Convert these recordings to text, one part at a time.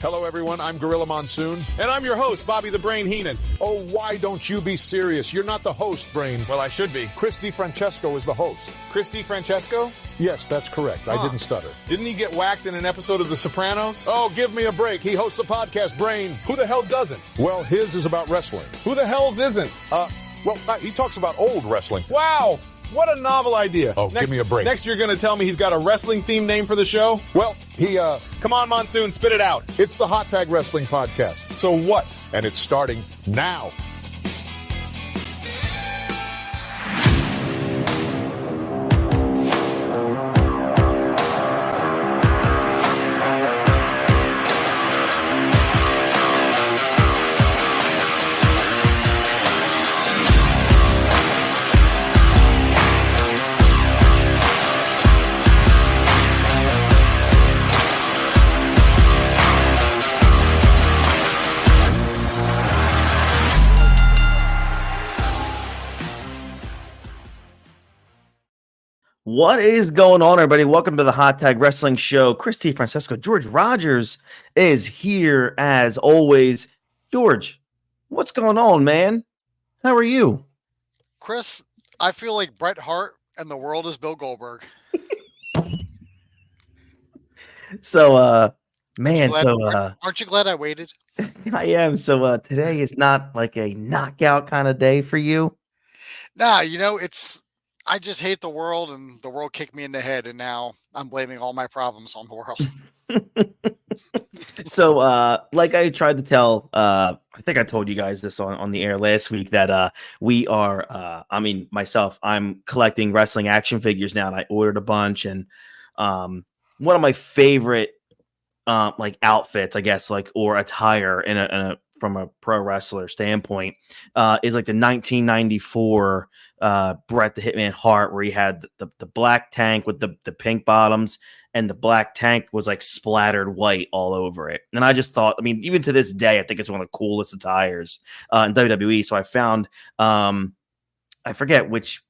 Hello, everyone. I'm Gorilla Monsoon. And I'm your host, Bobby the Brain Heenan. Oh, why don't you be serious? You're not the host, Brain. Well, I should be. Chris DiFrancesco is the host. Chris DiFrancesco? Yes, that's correct. I didn't stutter. Didn't he get whacked in an episode of The Sopranos? Oh, give me a break. He hosts a podcast, Brain. Who the hell doesn't? Well, his is about wrestling. Who the hell's isn't? He talks about old wrestling. Wow! What a novel idea. Oh, give me a break. Next, you're going to tell me he's got a wrestling-themed name for the show? Well, Come on, Monsoon, spit it out. It's the Hot Tag Wrestling Podcast. So what? And it's starting now. What is going on, everybody? Welcome to the Hot Tag Wrestling Show. Chris DiFrancesco, George Rogers is here as always. George, what's going on, man? How are you? Chris, I feel like Bret Hart and the world is Bill Goldberg. So, Aren't you glad I waited? I am. So, today is not like a knockout kind of day for you. Nah, I just hate the world, and the world kicked me in the head, and now I'm blaming all my problems on the world. So, like I tried to tell, I think I told you guys this on the air last week that we are, I'm collecting wrestling action figures now, and I ordered a bunch, and one of my favorite outfits, I guess, or attire from a pro wrestler standpoint, is like the 1994 Bret the Hitman Hart, where he had the black tank with the pink bottoms, and the black tank was like splattered white all over it. And I just thought, even to this day, I think it's one of the coolest attires in WWE. So I found, I forget which,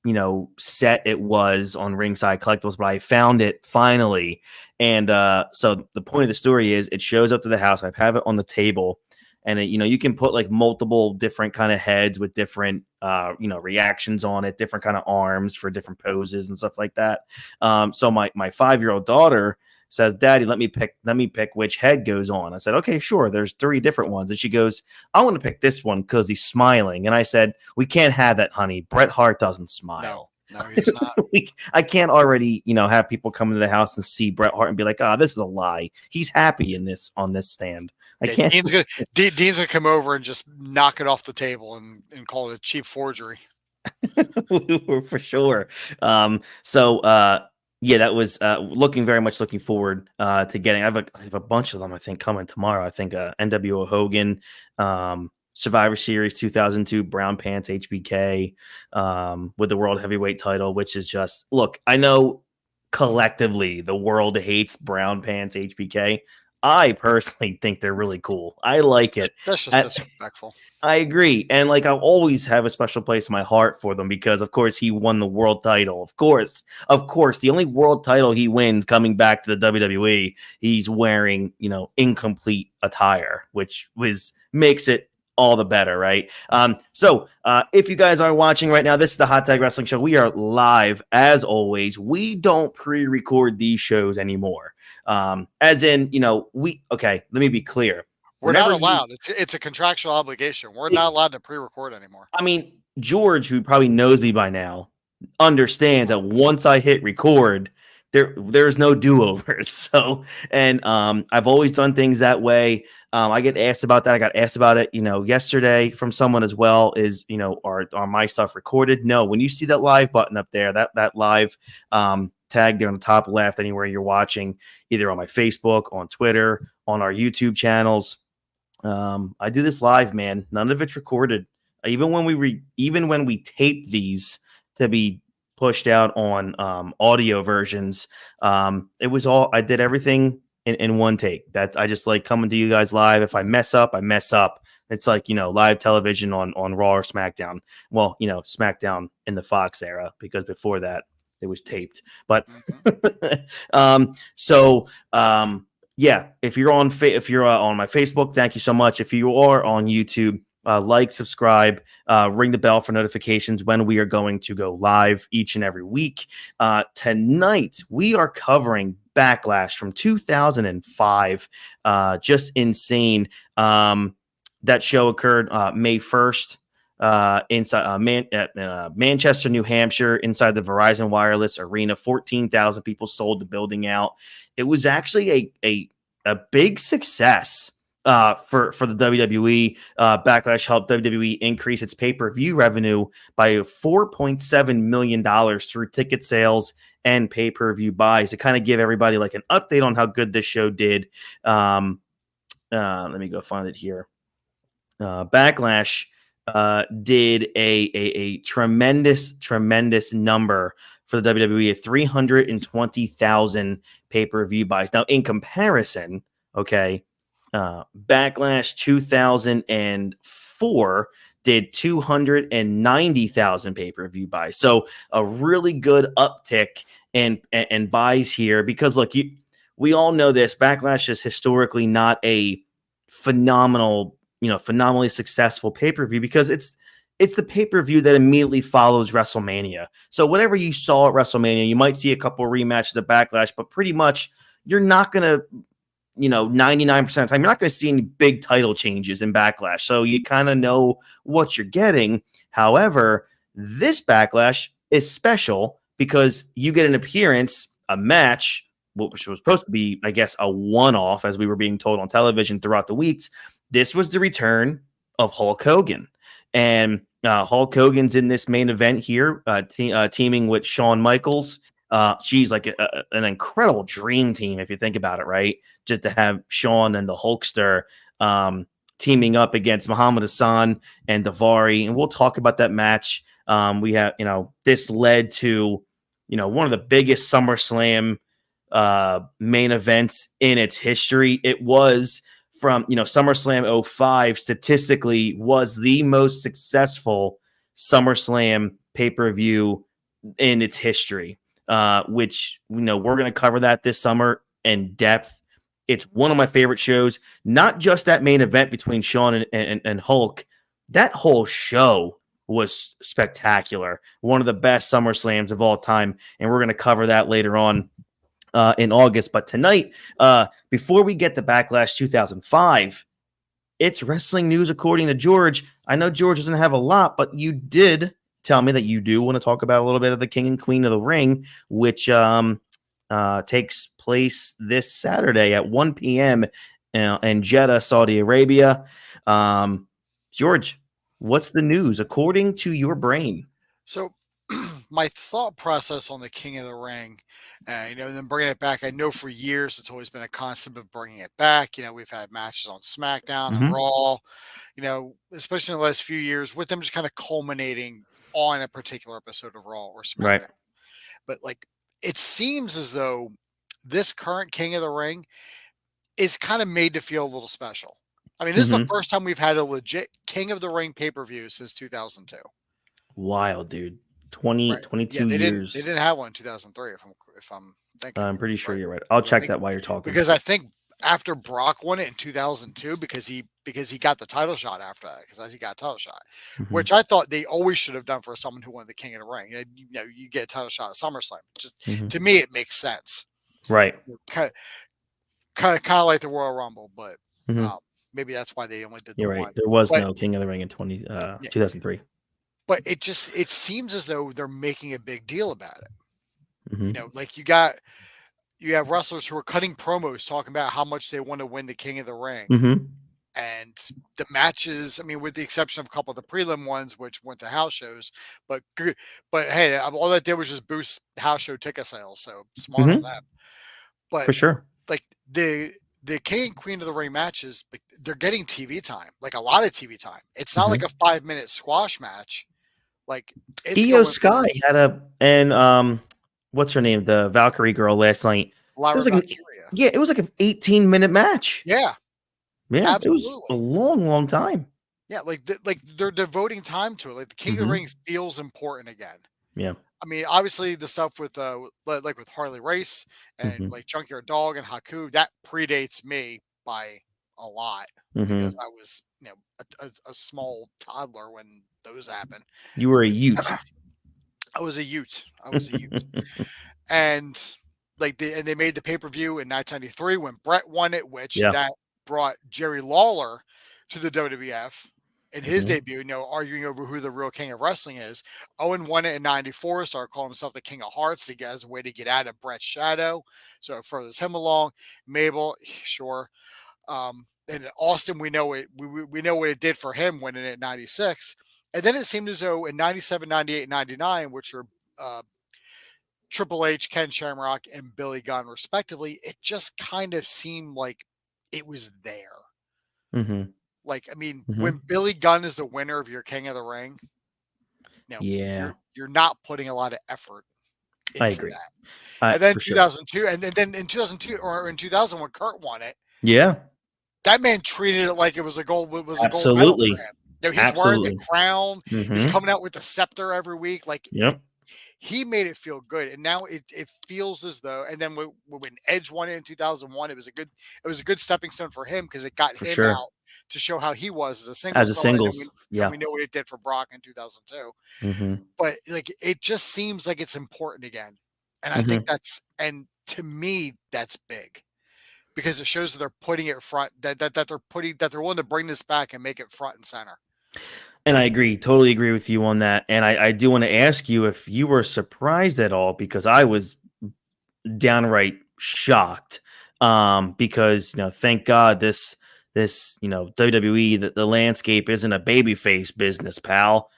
set it was on Ringside Collectibles, but I found it finally. And so the point of the story is it shows up to the house. I have it on the table. And you can put like multiple different kind of heads with different, reactions on it, different kind of arms for different poses and stuff like that. So my 5-year-old daughter says, "Daddy, let me pick which head goes on." I said, "Okay, sure. There's 3 different ones." And she goes, "I want to pick this one because he's smiling." And I said, "We can't have that, honey. Bret Hart doesn't smile." No, he's not. I can't already, have people come into the house and see Bret Hart and be like, "Ah, this is a lie. He's happy on this stand." I can't. Dean's gonna come over and just knock it off the table and call it a cheap forgery. For sure. That was looking forward to getting. I have a bunch of them, I think, coming tomorrow. I think NWO Hogan, Survivor Series 2002 Brown Pants HBK with the World Heavyweight title, which is just, look, I know collectively the world hates Brown Pants HBK. I personally think they're really cool. I like it. That's just disrespectful. I agree. And I'll always have a special place in my heart for them because, of course, he won the world title. Of course, the only world title he wins coming back to the WWE, he's wearing, incomplete attire, which makes it all the better, right? So if you guys are watching right now, this is the Hot Tag Wrestling Show. We are live as always. We don't pre-record these shows anymore. As in, let me be clear. We're not allowed. It's a contractual obligation. We're not allowed to pre-record anymore. George, who probably knows me by now, understands that once I hit record, there's no do-overs. So, and I've always done things that way. I get asked about that. I got asked about it, yesterday from someone as well. Is are my stuff recorded? No. When you see that live button up there, that live tag there on the top left, anywhere you're watching, either on my Facebook, on Twitter, on our YouTube channels, I do this live, man. None of it's recorded. Even when we tape these to be pushed out on audio versions, it was all, I did everything in one take. That I just like coming to you guys live. If I mess up, I mess up. It's like, live television on Raw or SmackDown. Well, SmackDown in the Fox era, because before that it was taped. But yeah, if you're on on my Facebook, thank you so much. If you are on YouTube, like, subscribe, ring the bell for notifications when we are going to go live each and every week. Tonight we are covering Backlash from 2005. Just insane. That show occurred May 1st. Inside Manchester, New Hampshire, inside the Verizon Wireless Arena. 14,000 people sold the building out. It was actually a big success for the WWE. Backlash helped WWE increase its pay-per-view revenue by $4.7 million through ticket sales and pay-per-view buys. To kind of give everybody like an update on how good this show did. Let me go find it here. Backlash did a tremendous number for the WWE at 320,000 pay-per-view buys. Now, in comparison, okay, Backlash 2004 did 290,000 pay-per-view buys. So a really good uptick in buys here, because look, we all know this. Backlash is historically not a phenomenally successful pay-per-view, because it's the pay-per-view that immediately follows WrestleMania. So whatever you saw at WrestleMania, you might see a couple of rematches at Backlash, but pretty much you're not going to, 99% of the time, you're not going to see any big title changes in Backlash. So you kind of know what you're getting. However, this Backlash is special because you get an appearance, a match, which was supposed to be, I guess, a one-off, as we were being told on television throughout the weeks. This was the return of Hulk Hogan. And Hulk Hogan's in this main event here, teaming with Shawn Michaels. She's like an incredible dream team, if you think about it, right? Just to have Shawn and the Hulkster teaming up against Muhammad Hassan and Daivari. And we'll talk about that match. We have, this led to, one of the biggest SummerSlam main events in its history. It was from, SummerSlam 05 statistically was the most successful SummerSlam pay-per-view in its history, which, we're going to cover that this summer in depth. It's one of my favorite shows, not just that main event between Shawn and Hulk. That whole show was spectacular. One of the best SummerSlams of all time. And we're going to cover that later on in August. But tonight, before we get to Backlash 2005, it's wrestling news according to George. I know George doesn't have a lot, but you did tell me that you do want to talk about a little bit of the King and Queen of the Ring, which takes place this Saturday at 1 p.m. In Jeddah, Saudi Arabia. George, what's the news according to your brain? So my thought process on the King of the Ring, and then bringing it back, I know for years it's always been a concept of bringing it back. We've had matches on SmackDown and Raw, especially in the last few years, with them just kind of culminating on a particular episode of Raw or SmackDown. Right. But it seems as though this current King of the Ring is kind of made to feel a little special. I mean, this is the first time we've had a legit King of the Ring pay-per-view since 2002. Wild, dude. 22 years. They didn't have one in 2003, if I'm thinking. I'm pretty sure you're right. I'll check that while you're talking. Because I think after Brock won it in 2002, because he got the title shot after that, because he got a title shot, which I thought they always should have done for someone who won the King of the Ring. You get a title shot at SummerSlam. Just to me, it makes sense. Right. Kind of like the Royal Rumble, but maybe that's why they only did the one. There was no King of the Ring in 2003. But it seems as though they're making a big deal about it. You have wrestlers who are cutting promos talking about how much they want to win the King of the Ring. And the matches, I mean, with the exception of a couple of the prelim ones, which went to house shows, but hey, all that did was just boost house show ticket sales. So smart on them. But for sure, the King and Queen of the Ring matches, they're getting TV time, like a lot of TV time. It's not like a 5-minute squash match. Io Sky had what's her name? The Valkyrie girl last night. It was it was like an 18-minute match. Yeah, absolutely. It was a long time. Yeah, they're devoting time to it. Like the King of the Ring feels important again. Yeah. I mean, obviously the stuff with like with Harley Race and Mhm. like Junkyard Dog and Haku, that predates me by a lot because Mhm. I was, a small toddler when those happened. You were a Ute. I was a Ute. I was a Ute. And they made the pay-per-view in 1993 when Brett won it, which Yeah. that brought Jerry Lawler to the WWF in his Mhm. debut, arguing over who the real king of wrestling is. Owen won it in 94, started calling himself the King of Hearts to get as a way to get out of Brett's shadow. So it furthers him along. Mabel, sure. And Austin, we know we know what it did for him winning it in 96. And then it seemed as though in 97, 98, 99, which are Triple H, Ken Shamrock, and Billy Gunn, respectively, it just kind of seemed like it was there. Mhm. Like, I mean, Mhm. when Billy Gunn is the winner of your King of the Ring, Yeah. you're not putting a lot of effort I into agree. that. And then For sure. 2002, and then in 2002 or in 2000 when Kurt won it, Yeah. that man treated it like it was a gold medal for Absolutely. him. He's wearing the Absolutely. crown. He's Mhm. coming out with the scepter every week. Like Yep. he made it feel good, and now it feels as though. And then when Edge won it in 2001, it was a good stepping stone for him because it got For him sure. out to show how he was as a single As a star, and singles. we Yeah. know what it did for Brock in 2002. Mhm. But like it just seems like it's important again, and I think Mhm. and to me that's big because it shows that they're putting it front that they're willing to bring this back and make it front and center. And I agree, totally agree with you on that. And I do want to ask you if you were surprised at all because I was downright shocked. Because thank God this WWE the landscape isn't a babyface business, pal.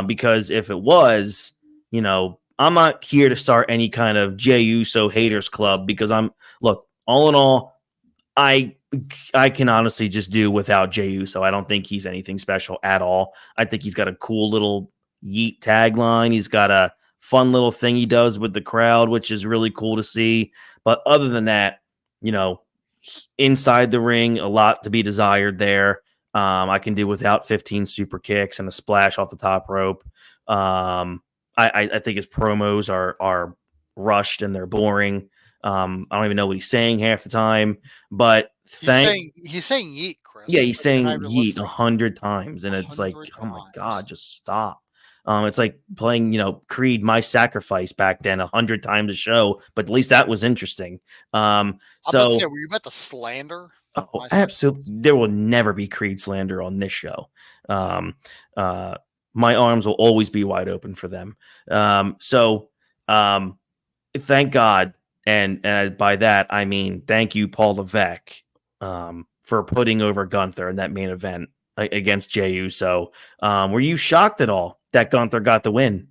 Because if it was, I'm not here to start any kind of Jey Uso haters club because look, all in all, I I can honestly just do without Jey Uso. I don't think he's anything special at all. I think he's got a cool little yeet tagline. He's got a fun little thing he does with the crowd, which is really cool to see. But other than that, you know, inside the ring, a lot to be desired there. I can do without 15 super kicks and a splash off the top rope. I think his promos are rushed and they're boring. I don't even know what he's saying half the time. But He's saying yeet, Chris. yeah, It's he's like you're not saying even yeet a listening. 100 times, and it's like, 100 oh my god, times. just stop. It's like playing, Creed, My Sacrifice back then 100 times a show, but at least that was interesting. I'm about to say, So were you about to slander oh, my absolutely, sacrifice? there will never be Creed slander on this show. Um, uh, my arms will always be wide open for them. So thank God, and by that I mean thank you, Paul Levesque, for putting over Gunther in that main event against Jey Uso. Were you shocked at all that Gunther got the win?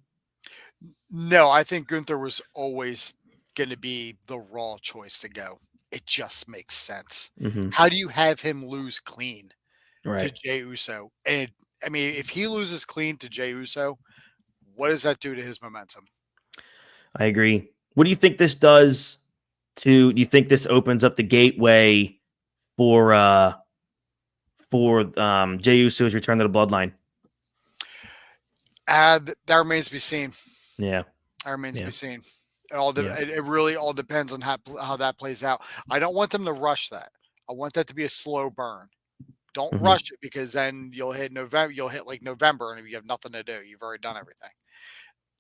No, I think Gunther was always going to be the Raw choice to go. It just makes sense. Mm-hmm. How do you have him lose clean to Right, Jey Uso? And I mean, if he loses clean to Jey Uso, what does that do to his momentum? I agree. What do you think this does to? Do you think this opens up the gateway for Jey Uso's return to the Bloodline? That remains to be seen. Yeah, That remains to yeah, be seen. yeah. It really all depends on how that plays out. I don't want them to rush that. I want that to be a slow burn. Don't Mm-hmm. rush it because then you'll hit November. You'll hit like November, and you have nothing to do. You've already done everything.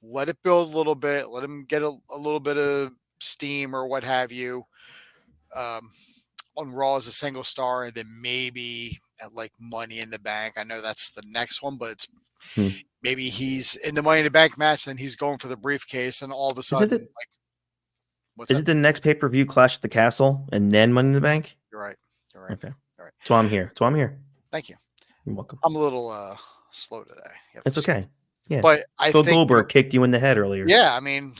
Let it build a little bit. Let him get a little bit of steam or what have you um, on Raw as a single star, and then maybe at like Money in the Bank. I know that's the next one, but it's Hmm. maybe he's in the Money in the Bank match, then he's going for the briefcase, and all of a Is it sudden, the like, what's is that? it the next pay per view Clash at the Castle and then Money in the Bank? You're right. You're right. Okay, You're right. so I'm here. So I'm here. Thank you. You're welcome. I'm a little slow today. You have to It's excuse okay. Yeah. But I Bill think, Goldberg kicked you in the head earlier. yeah, I mean,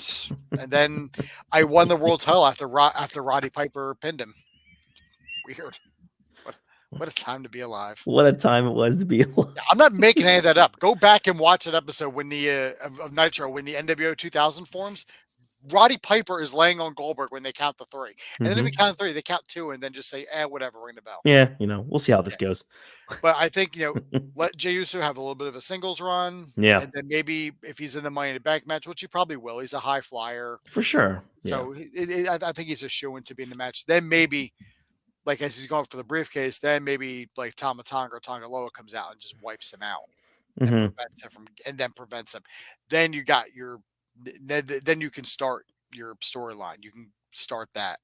and then I won the world title after Roddy Piper pinned him. Weird. What a time to be alive. What a time it was to be alive. Yeah, I'm not making any of that up. Go back and watch that episode when the of Nitro when the NWO 2000 forms. Roddy Piper is laying on Goldberg when they count the 3. And then if we Mm-hmm. count 3, they count 2 and then just say, whatever, ring the bell. Yeah, we'll see how this goes. But I think, let Jey Uso have a little bit of a singles run. Yeah. And then maybe if he's in the Money in the Bank match, which he probably will, he's a high flyer. For sure. So I think he's a shoo-in to be in the match. Then maybe, like as he's going for the briefcase, then maybe like Tama Tonga or Tonga Loa comes out and just wipes him out and prevents him. Then you got then you can start your storyline. You can start that.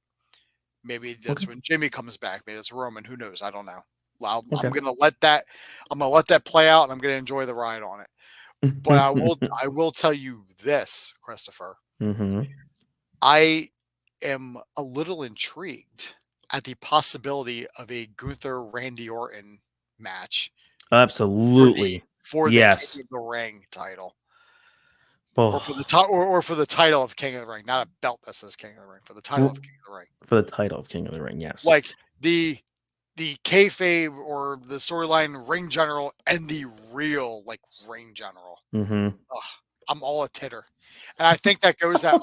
Maybe that's when Jimmy comes back. Maybe it's Roman. Who knows? I don't know. I'm gonna let that play out, and I'm gonna enjoy the ride on it. But I will tell you this, Christopher. Mm-hmm. I am a little intrigued at the possibility of a Gunther Randy Orton match. Absolutely. For the King of the Ring title. Or for the title of King of the Ring, not a belt that says King of the Ring. For the title of King of the Ring. For the title of King of the Ring, yes. Like the kayfabe or the storyline ring general and the real like ring general. Mm-hmm. I'm all a titter, and I think that goes that.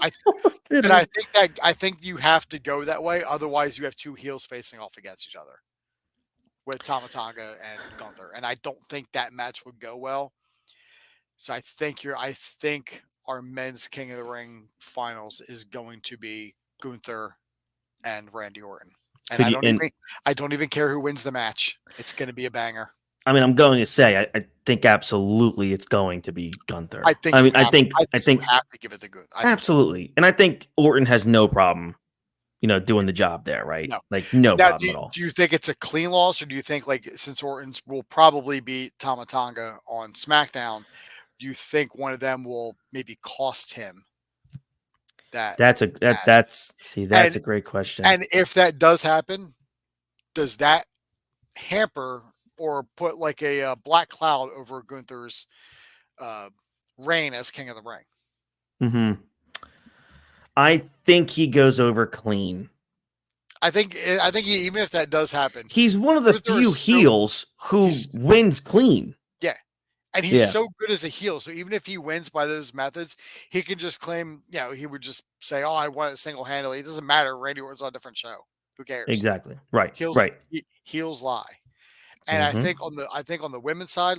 I think you have to go that way. Otherwise, you have two heels facing off against each other with Tama Tonga and Gunther, and I don't think that match would go well. So I think our men's King of the Ring finals is going to be Gunther and Randy Orton. And I don't even care who wins the match. It's going to be a banger. I mean, I'm going to say I think absolutely it's going to be Gunther. I think you have to give it to Gunther. Absolutely. And I think Orton has no problem, doing the job there, right? No. Like no problem at all. Do you think it's a clean loss, or do you think like since Orton's will probably beat Tama Tonga on SmackDown, do you think one of them will maybe cost him that? That's a great question. And if that does happen, does that hamper or put like a black cloud over Gunther's reign as King of the Ring? Mm-hmm. I think he goes over clean. I think even if that does happen, he's one of the few heels who wins clean. Yeah. And he's so good as a heel. So even if he wins by those methods, he can just claim, he would just say, I won it single-handedly. It doesn't matter. Randy Orton's on a different show. Who cares? Exactly. Right. Heels lie. And I think on the women's side,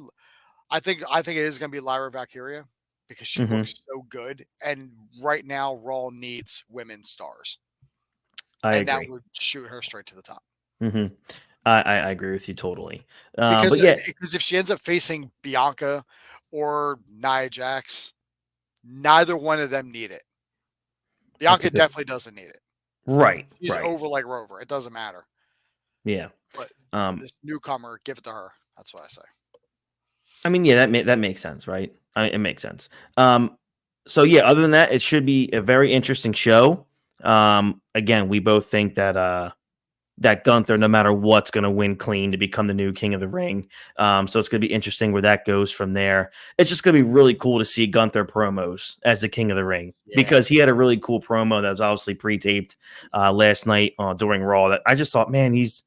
I think it is going to be Lyra Valkyria because she looks so good. And right now, Raw needs women stars. I agree. That would shoot her straight to the top. Mm-hmm. I agree with you totally. Because if she ends up facing Bianca or Nia Jax, neither one of them need it. Bianca definitely doesn't need it. Right. She's over like Rover. It doesn't matter. Yeah. But this newcomer, give it to her. That's what I say. I mean, yeah, that makes sense, right? It makes sense. So yeah, other than that, it should be a very interesting show. Again, we both think that Gunther, no matter what's, going to win clean to become the new King of the Ring. So it's going to be interesting where that goes from there. It's just going to be really cool to see Gunther promos as the King of the Ring because he had a really cool promo that was obviously pre-taped last night during Raw that I just thought, man, he's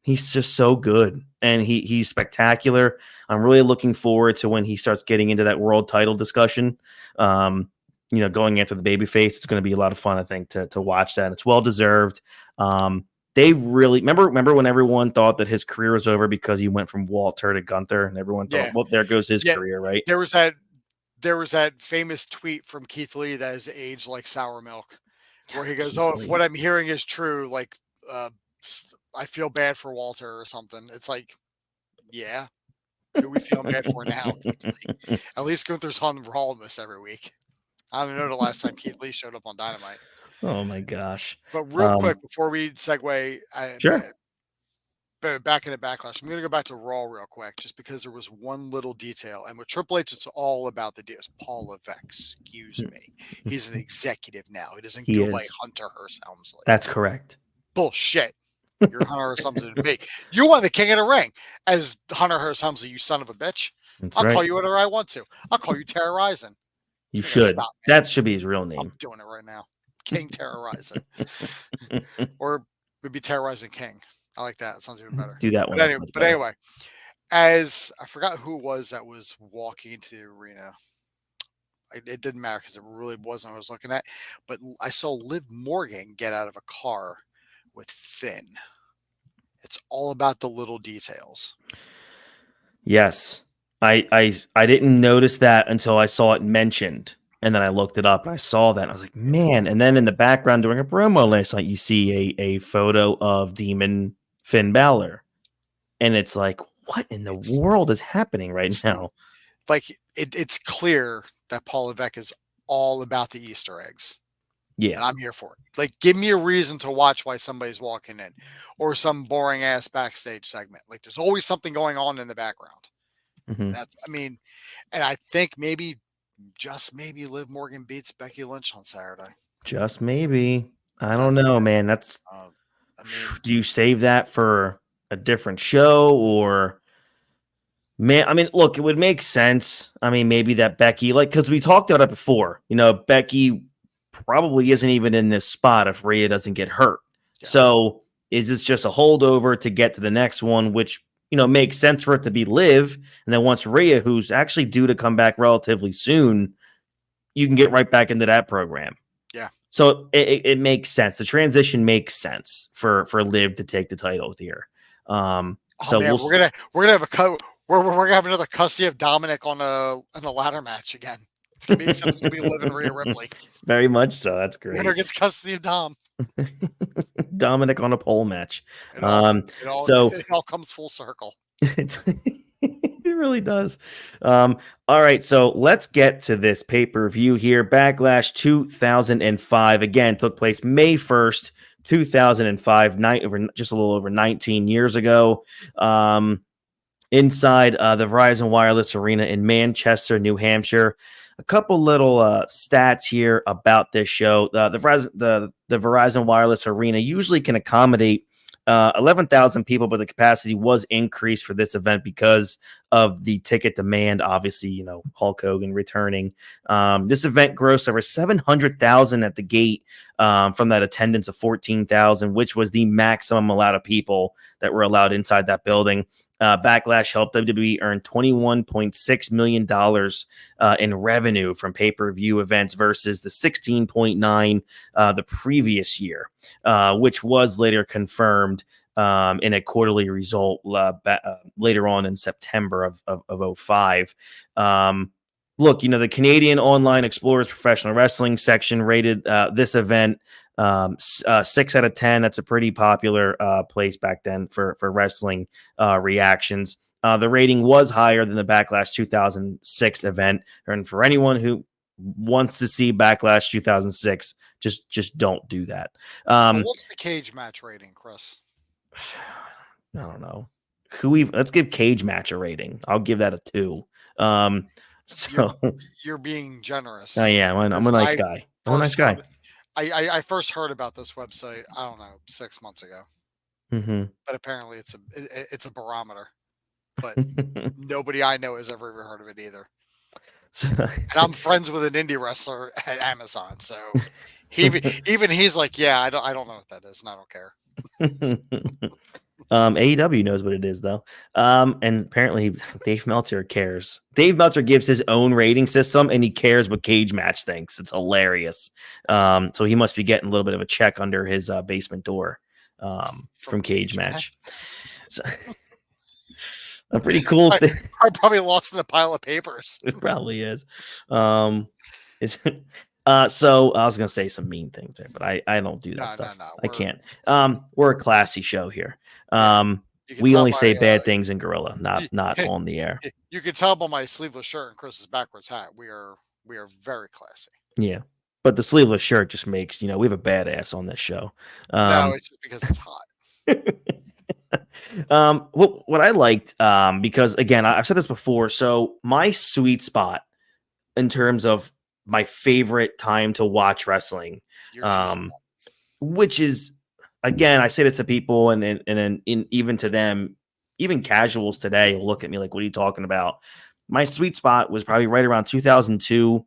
just so good and he's spectacular. I'm really looking forward to when he starts getting into that world title discussion. Going after the babyface, it's going to be a lot of fun, I think, to watch that. It's well deserved. They really remember when everyone thought that his career was over because he went from Walter to Gunther, and everyone thought, well, there goes his career, right? There was that famous tweet from Keith Lee that is aged like sour milk, where he goes, if what I'm hearing is true, like I feel bad for Walter or something. It's like, yeah, who we feel bad for now? Keith Lee. At least Gunther's on Raw almost every week. I don't know the last time Keith Lee showed up on Dynamite. Oh my gosh! But real quick before we segue, back into Backlash, I'm going to go back to Raw real quick, just because there was one little detail, and with Triple H, it's all about the deals. Paul Levesque, excuse me, he's an executive now. He doesn't go by Hunter Hearst Helmsley. That's correct. Bullshit. You're Hunter Hearst Helmsley to me. You want the King of the Ring as Hunter Hearst Helmsley, you son of a bitch. I'll call you whatever I want to. I'll call you Terrorizing. You should. That should be his real name. I'm doing it right now. King Terrorizing. Or maybe Terrorizing King. I like that. It sounds even better. Do that one. But anyway, as I forgot who it was that was walking into the arena. It didn't matter because it really wasn't what I was looking at. But I saw Liv Morgan get out of a car with Finn. It's all about the little details. Yes. I didn't notice that until I saw it mentioned. And then I looked it up and I saw that and I was like, man. And then in the background during a promo last night, you see a photo of Demon Finn Balor. And it's like, what in the world is happening right now? Like it's clear that Paul Levesque is all about the Easter eggs. Yeah. And I'm here for it. Like, give me a reason to watch why somebody's walking in or some boring ass backstage segment. Like, there's always something going on in the background. Mm-hmm. And I think just maybe Liv Morgan beats Becky Lynch on Saturday. Just maybe. I don't know, man. That's, do you save that for a different show or, man? I mean, look, it would make sense. I mean, maybe that Becky, like, because we talked about it before, Becky probably isn't even in this spot if Rhea doesn't get hurt. Yeah. So is this just a holdover to get to the next one, which, makes sense for it to be Liv. And then once Rhea, who's actually due to come back relatively soon, you can get right back into that program. Yeah. So it makes sense. The transition makes sense for Liv to take the title here. So man, we're gonna have we're gonna have another custody of Dominic on a ladder match again. It's gonna be Liv and Rhea Ripley. Very much so. That's great. Winner gets custody of Dom. Dominic on a pole match. It all comes full circle. It really does. All right, so let's get to this pay-per-view here. Backlash 2005 again took place May 1st, 2005, just a little over 19 years ago. Inside the Verizon Wireless Arena in Manchester, New Hampshire. A couple little stats here about this show. The Verizon Wireless Arena usually can accommodate 11,000 people, but the capacity was increased for this event because of the ticket demand. Obviously, Hulk Hogan returning. This event grossed over 700,000 at the gate from that attendance of 14,000, which was the maximum amount of people that were allowed inside that building. Backlash helped WWE earn $21.6 million in revenue from pay-per-view events versus the 16.9 the previous year, which was later confirmed in a quarterly result later on in September of 05. Look, the Canadian Online Explorers Professional Wrestling section rated this event 6 out of 10. That's a pretty popular place back then for wrestling reactions. The rating was higher than the Backlash 2006 event. And for anyone who wants to see Backlash 2006, just don't do that. What's the cage match rating, Chris? I don't know. Let's give cage match a rating. I'll give that a 2. So you're being generous. Oh yeah, I'm a nice guy. I'm a nice guy. I first heard about this website, I don't know, 6 months ago. Mm-hmm. But apparently it's a barometer. But nobody I know has ever even heard of it either. And I'm friends with an indie wrestler at Amazon, so even he's like, yeah, I don't know what that is, and I don't care. AEW knows what it is though. And apparently Dave Meltzer cares. Dave Meltzer gives his own rating system and he cares what Cage Match thinks. It's hilarious. So he must be getting a little bit of a check under his basement door from Cage Match. So, a pretty cool thing. I probably lost in a pile of papers. It probably is. So I was gonna say some mean things there, but I don't do that stuff. No, I can't. We're a classy show here. We only say bad things in Gorilla, not on the air. You can tell by my sleeveless shirt and Chris's backwards hat. We are very classy. Yeah, but the sleeveless shirt just makes we have a badass on this show. No, it's just because it's hot. What I liked, because again, I've said this before. So my sweet spot in terms of my favorite time to watch wrestling, which is, again, I say this to people and even to them, even casuals today will look at me like, what are you talking about? My sweet spot was probably right around 2002,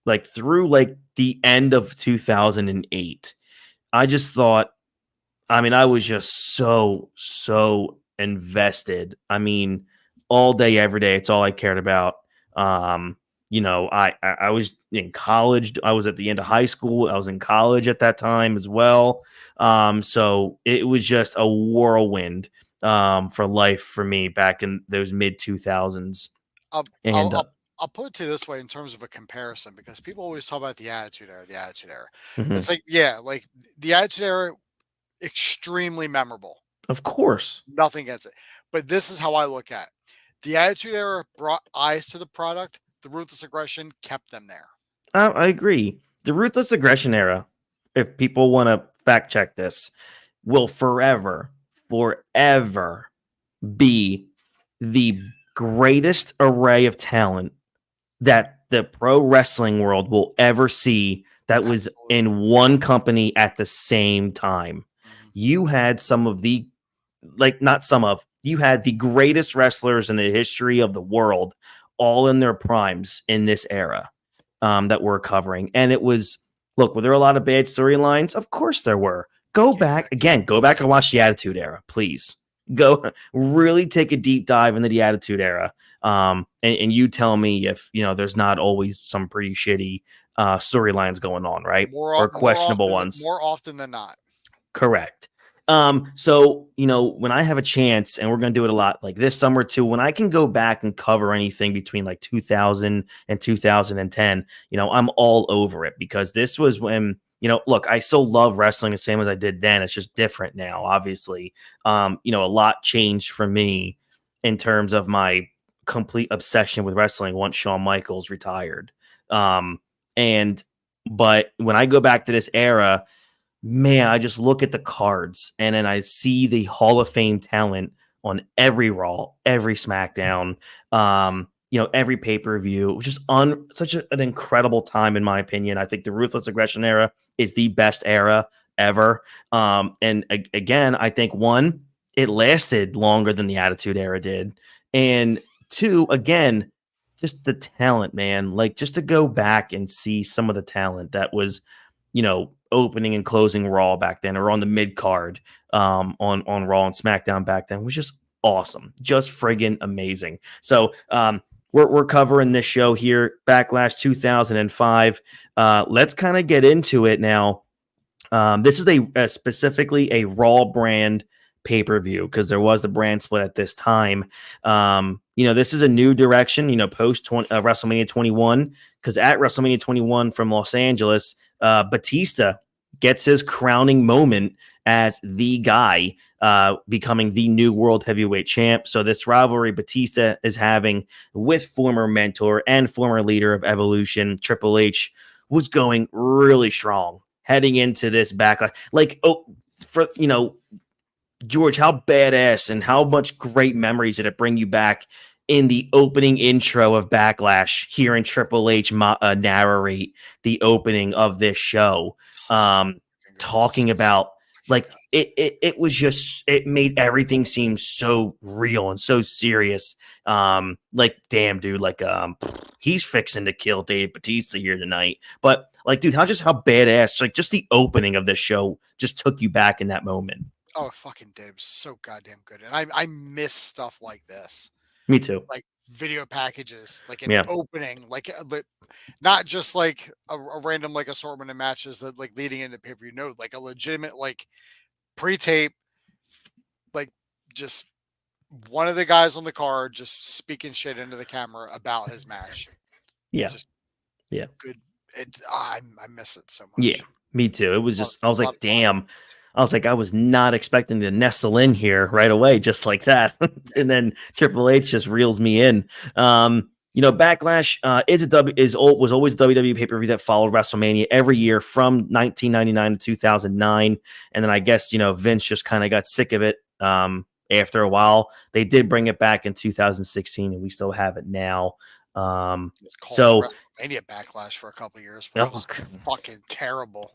like through like the end of 2008. I just thought, I was just so invested. All day, every day. It's all I cared about. I was in college. I was at the end of high school. I was in college at that time as well. So it was just a whirlwind for life for me back in those mid 2000s. I'll, And I'll, I'll, I'll put it to you this way in terms of a comparison, because people always talk about the Attitude Era, the Attitude Era. mhm, It's like, yeah, like the Attitude Era, extremely memorable. of course, Nothing gets it. But this is how I look at it. The Attitude Era brought eyes to the product. The Ruthless Aggression kept them there. I agree. The ruthless aggression era, if people want to fact check this, will forever be the greatest array of talent that the pro wrestling world will ever see that was in one company at the same time. You had some of the, you had the greatest wrestlers in the history of the world all in their primes in this era that we're covering. And it was, look, were there a lot of bad storylines? Of course there were. Go back and watch the Attitude Era, please. Go really take a deep dive into the Attitude Era. And you tell me if, there's not always some pretty shitty storylines going on, right? Or questionable ones. More often than not. Correct. So, when I have a chance, and we're going to do it a lot like this summer too, when I can go back and cover anything between like 2000 and 2010, I'm all over it, because this was when, look, I still love wrestling the same as I did then. It's just different now, obviously. A lot changed for me in terms of my complete obsession with wrestling once Shawn Michaels retired. But when I go back to this era, man, I just look at the cards and then I see the Hall of Fame talent on every Raw, every SmackDown, every pay-per-view. It was just such an incredible time, in my opinion. I think the Ruthless Aggression era is the best era ever. Again, I think one, it lasted longer than the Attitude Era did. And two, again, just the talent, man. Like, just to go back and see some of the talent that was, opening and closing Raw back then, or on the mid card on Raw and SmackDown back then, was just awesome, just friggin' amazing. So we're covering this show here, Backlash 2005. Let's kind of get into it now. This is specifically a Raw brand pay-per-view, because there was the brand split at this time. This is a new direction, post WrestleMania 21, because at WrestleMania 21 from Los Angeles, Batista gets his crowning moment as the guy, becoming the new world heavyweight champ. So this rivalry Batista is having with former mentor and former leader of Evolution, Triple H, was going really strong heading into this Backlash. George, how badass and how much great memories did it bring you back in the opening intro of Backlash, hearing Triple H narrate the opening of this show, talking about, like, it was just, it made everything seem so real and so serious. Like, damn, dude, like, he's fixing to kill Dave Batista here tonight. But, like, dude, how badass, like, just the opening of this show just took you back in that moment. Oh, it fucking did. It was so goddamn good. And I miss stuff like this. Me too. Like video packages, like an opening, but not just like a random like assortment of matches that like leading into pay-per-view. No, like a legitimate like pre-tape, like just one of the guys on the card just speaking shit into the camera about his match. Just good. I miss it so much. Yeah, me too. It was just, I was like, damn. I was like, I was not expecting to nestle in here right away, just like that. And then Triple H just reels me in. Backlash was always a WWE pay-per-view that followed WrestleMania every year from 1999 to 2009. And then I guess, Vince just kind of got sick of it after a while. They did bring it back in 2016, and we still have it now. So WrestleMania Backlash for a couple of years, which was fucking terrible.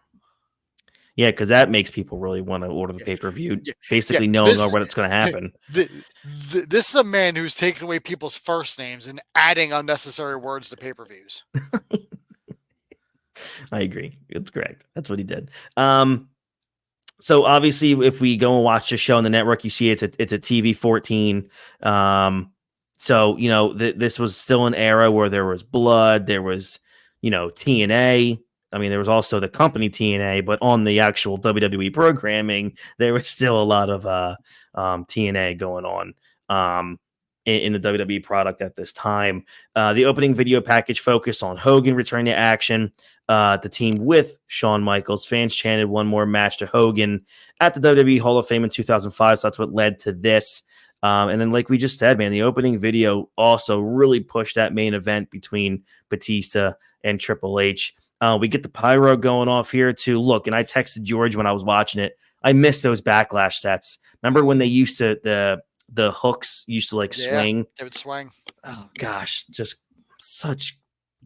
Yeah, because that makes people really want to order the pay-per-view, basically knowing what's going to happen. This is a man who's taking away people's first names and adding unnecessary words to pay-per-views. I agree. It's correct. That's what he did. So obviously, if we go and watch the show on the network, you see it's a TV 14. So, this was still an era where there was blood, there was, TNA. I mean, there was also the company TNA, but on the actual WWE programming, there was still a lot of TNA going on in the WWE product at this time. The opening video package focused on Hogan returning to action. The team with Shawn Michaels. Fans chanted one more match to Hogan at the WWE Hall of Fame in 2005. So that's what led to this. And then, like we just said, man, the opening video also really pushed that main event between Batista and Triple H. We get the pyro going off here too. Look, and I texted George when I was watching it. I missed those Backlash sets. Remember when they used to the hooks used to swing? They would swing. Oh gosh, just such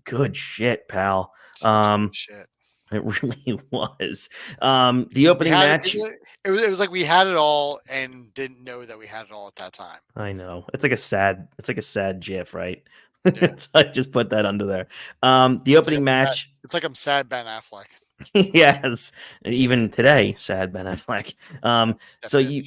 good shit, pal. Good shit. It really was. The opening match. It was like we had it all and didn't know that we had it all at that time. I know. It's like a sad GIF, right? Yeah. I just put that under there. The opening match. It's like I'm sad Ben Affleck. Yes. Even today, sad Ben Affleck. So you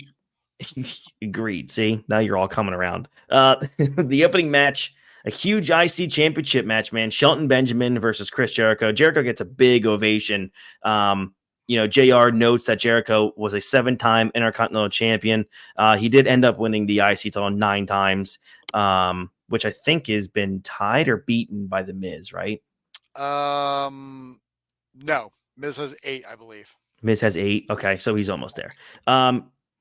agreed. See, now you're all coming around. The opening match. A huge IC championship match, man. Shelton Benjamin versus Chris Jericho. Jericho gets a big ovation. JR notes that Jericho was a 7-time Intercontinental Champion. He did end up winning the IC title 9 times, which I think has been tied or beaten by The Miz, right? No. Miz has 8, I believe. Miz has 8. Okay, so he's almost there.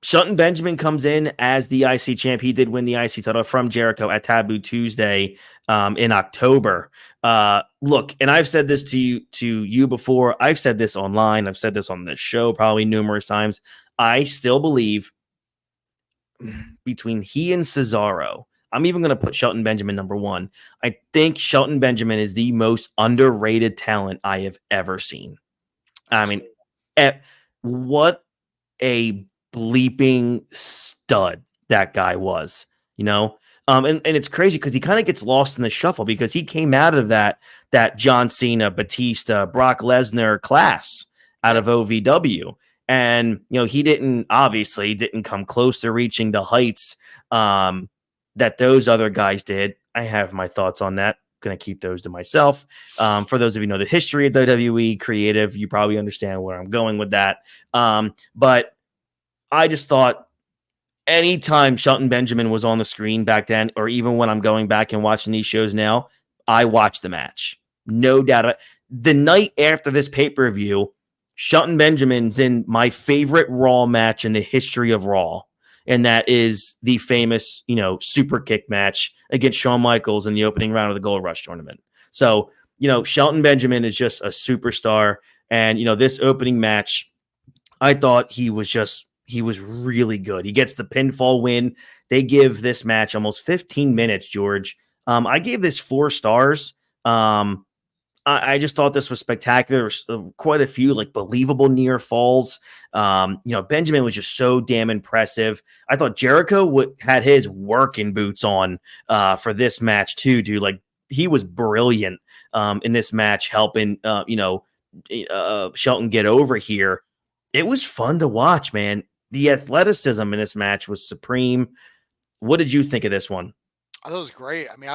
Shelton Benjamin comes in as the IC champ. He did win the IC title from Jericho at Taboo Tuesday in October. Look, and I've said this to you before. I've said this online. I've said this on this show probably numerous times. I still believe between he and Cesaro, I'm even going to put Shelton Benjamin number 1. I think Shelton Benjamin is the most underrated talent I have ever seen. Absolutely. I mean, what a bleeping stud that guy was, and it's crazy because he kind of gets lost in the shuffle because he came out of that John Cena, Batista, Brock Lesnar class out of OVW, and he didn't come close to reaching the heights that those other guys did. I have my thoughts on that. Going to keep those to myself. For those of you who know the history of WWE creative, you probably understand where I'm going with that. But I just thought anytime Shelton Benjamin was on the screen back then, or even when I'm going back and watching these shows now, I watch the match. No doubt about it. The night after this pay-per-view, Shelton Benjamin's in my favorite Raw match in the history of Raw. And that is the famous, super kick match against Shawn Michaels in the opening round of the Gold Rush tournament. So, Shelton Benjamin is just a superstar. And, this opening match, I thought he was really good. He gets the pinfall win. They give this match almost 15 minutes, George. I gave this 4 stars. I just thought this was spectacular. There was quite a few believable near falls. Benjamin was just so damn impressive. I thought Jericho had his working boots on for this match too, dude. He was brilliant in this match, helping Shelton get over here. It was fun to watch, man. The athleticism in this match was supreme. What did you think of this one? I thought it was great. I mean,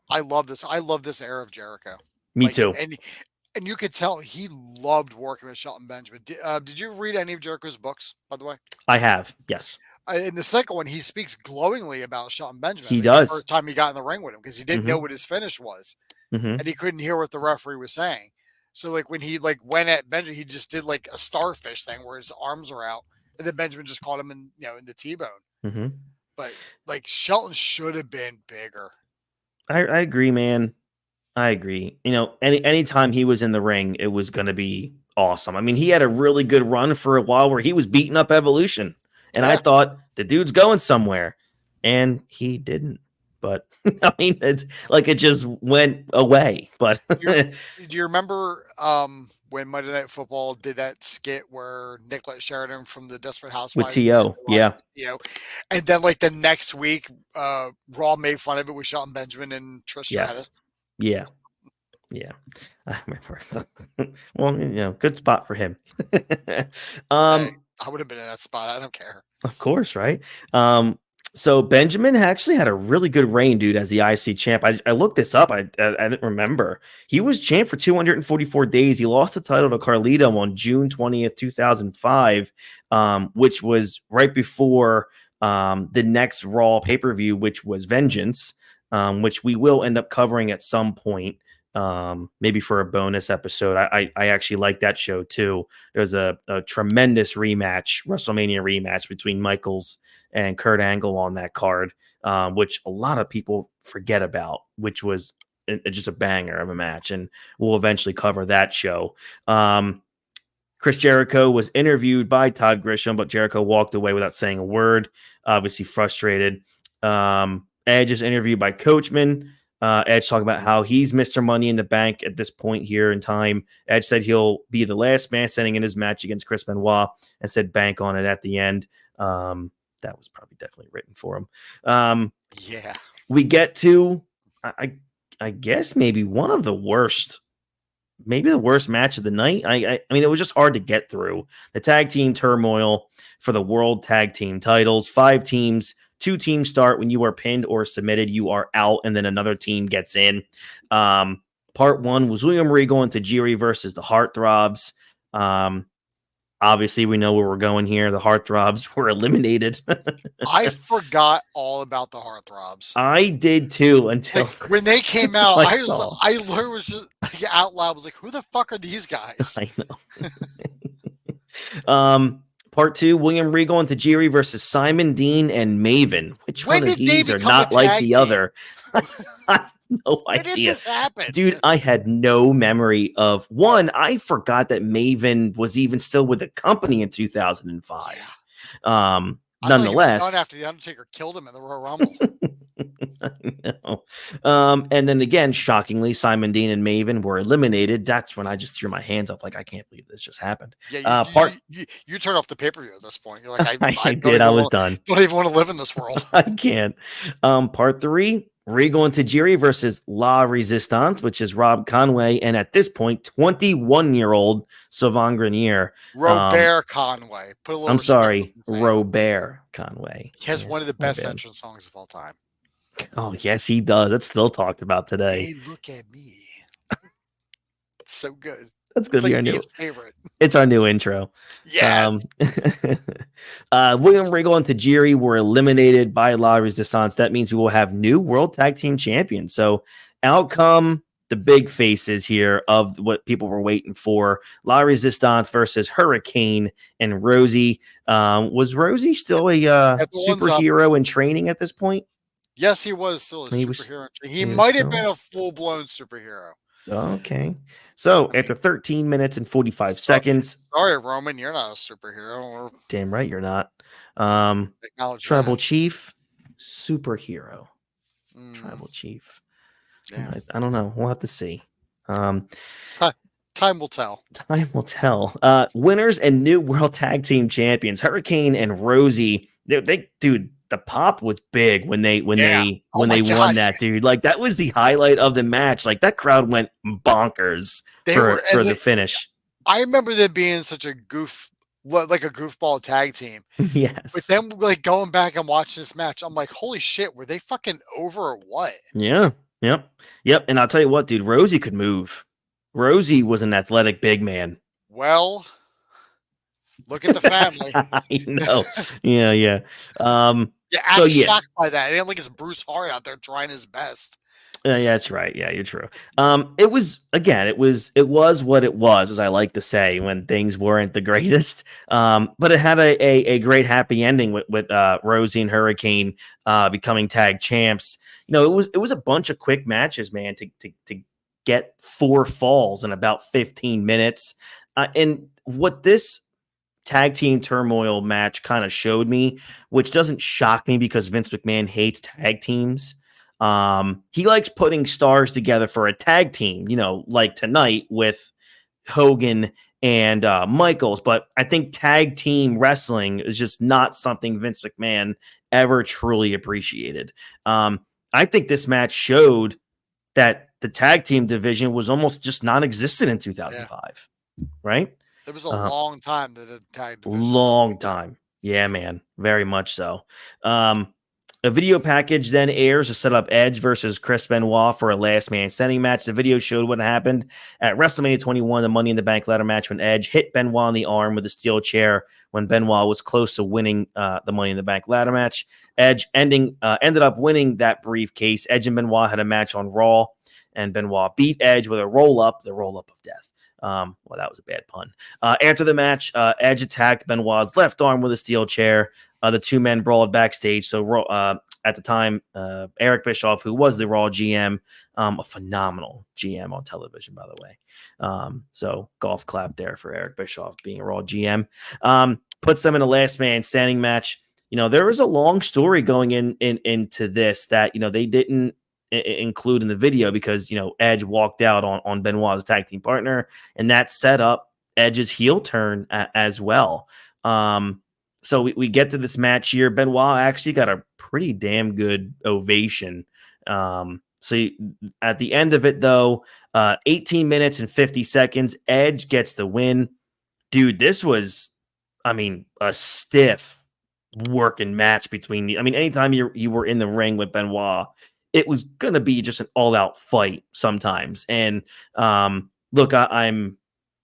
I love this. I love this era of Jericho. Me too. And you could tell he loved working with Shelton Benjamin. Did you read any of Jericho's books, by the way? I have, yes. In the second one, he speaks glowingly about Shelton Benjamin. He does. The first time he got in the ring with him because he didn't know what his finish was. And he couldn't hear what the referee was saying. So when he went at Benjamin, he just did a starfish thing where his arms are out, and then Benjamin just caught him in the T-bone. But Shelton should have been bigger. I agree, man. I agree. Anytime he was in the ring, it was going to be awesome. I mean, he had a really good run for a while where he was beating up Evolution, and I thought the dude's going somewhere, and he didn't. But I mean, it's it just went away. But do you remember when Monday Night Football did that skit where Nicolette Sheridan from the Desperate Housewives with T.O.? Yeah. And then the next week, Raw made fun of it with Shelton Benjamin and Trish Stratus. Yeah. I remember. Well, good spot for him. I would have been in that spot. I don't care. Of course, right? So Benjamin actually had a really good reign, dude, as the IC champ. I looked this up. I didn't remember. He was champ for 244 days. He lost the title to Carlito on June 20th, 2005, which was right before the next Raw pay-per-view, which was Vengeance, which we will end up covering at some point. Maybe for a bonus episode. I actually like that show too. There's a tremendous WrestleMania rematch between Michaels and Kurt Angle on that card, which a lot of people forget about, which was just a banger of a match, and we'll eventually cover that show. Chris Jericho was interviewed by Todd Grisham, but Jericho walked away without saying a word, obviously frustrated. Edge is interviewed by Coachman. Edge talking about how he's Mr. Money in the Bank at this point here in time. Edge said he'll be the last man standing in his match against Chris Benoit and said bank on it at the end. That was probably definitely written for him. Yeah. We get to, I guess, maybe one of the worst, maybe the worst match of the night. I mean, it was just hard to get through. The tag team turmoil for the World Tag Team titles. 5 teams. 2 teams start. When you are pinned or submitted, you are out, and then another team gets in. Part 1 was William Regal and Tajiri versus the Heartthrobs. Obviously, we know where we're going here. The Heartthrobs were eliminated. I forgot all about the Heartthrobs. I did too until when they came out. I literally was just out loud. Was like, "Who the fuck are these guys?" I know. Part 2, William Regal and Tajiri versus Simon Dean and Maven. Which one of these are not like the other? I have no idea. When did this happen? Dude, I had no memory of one. I forgot that Maven was even still with the company in 2005. Yeah. Nonetheless, he was gone after the Undertaker killed him in the Royal Rumble. I know. And then again, shockingly, Simon Dean and Maven were eliminated. That's when I just threw my hands up, like, I can't believe this just happened. Yeah, you turn off the pay-per-view at this point. You're like, I did. I was done. Don't even want to live in this world. I can't. Part 3, Regal and Tajiri versus La Resistance, which is Rob Conway, and at this point, 21-year-old Sylvain Grenier. Robert Conway. Put a little. I'm sorry, Robert Conway. He has one of the best entrance songs of all time. Oh, yes, he does. It's still talked about today. Hey, look at me. It's so good. That's going to be our new favorite. It's our new intro. Yes. William Regal and Tajiri were eliminated by La Resistance. That means we will have new World Tag Team Champions. So out come the big faces here of what people were waiting for. La Resistance versus Hurricane and Rosie. Was Rosie still a superhero in training at this point? Yes, he was still a superhero. He might have been a full-blown superhero. Okay. So after 13 minutes and 45 seconds. Sorry, Roman, you're not a superhero. Damn right you're not. Tribal Chief, superhero. Tribal Chief. Yeah. I don't know. We'll have to see. Time will tell. Time will tell. Winners and new World Tag Team Champions, Hurricane and Rosie. They dude, the pop was big when they won that, dude. Like, that was the highlight of the match. Like, that crowd went bonkers for the finish. I remember them being such a goofball tag team. Yes. But then, like, going back and watching this match, I'm like, holy shit, were they fucking over or what? Yeah. Yep. And I'll tell you what, dude, Rosie could move. Rosie was an athletic big man. Well, look at the family. I know. Yeah. I was shocked by that. It ain't like it's Bruce Hart out there trying his best. Yeah, that's right. Yeah, you're true. It was what it was, as I like to say, when things weren't the greatest. But it had a great happy ending with Rosie and Hurricane becoming tag champs. You know, it was a bunch of quick matches, man, to get 4 falls in about 15 minutes. And what this tag team turmoil match kind of showed me, which doesn't shock me because Vince McMahon hates tag teams. He likes putting stars together for a tag team, you know, like tonight with Hogan and Michaels. But I think tag team wrestling is just not something Vince McMahon ever truly appreciated. I think this match showed that the tag team division was almost just non-existent in 2005, right? It was a long time that the tag division. Long time. Yeah, man. Very much so. A video package then airs to set up Edge versus Chris Benoit for a last man standing match. The video showed what happened at WrestleMania 21, the Money in the Bank ladder match, when Edge hit Benoit in the arm with a steel chair when Benoit was close to winning the Money in the Bank ladder match. Edge ended up winning that briefcase. Edge and Benoit had a match on Raw, and Benoit beat Edge with a roll-up, the roll-up of death. Well, that was a bad pun. After the match, Edge attacked Benoit's left arm with a steel chair. The two men brawled backstage. So at the time, Eric Bischoff, who was the Raw GM, a phenomenal GM on television, by the way. So golf clap there for Eric Bischoff being a Raw GM. Puts them in a last man standing match. There was a long story going into this that, they didn't include in the video because, Edge walked out on Benoit's tag team partner, and that set up Edge's heel turn as well. So we get to this match here. Benoit actually got a pretty damn good ovation. At the end of it, though, 18 minutes and 50 seconds, Edge gets the win. Dude, this was, a stiff working match between anytime you were in the ring with Benoit, it was going to be just an all-out fight sometimes. And look,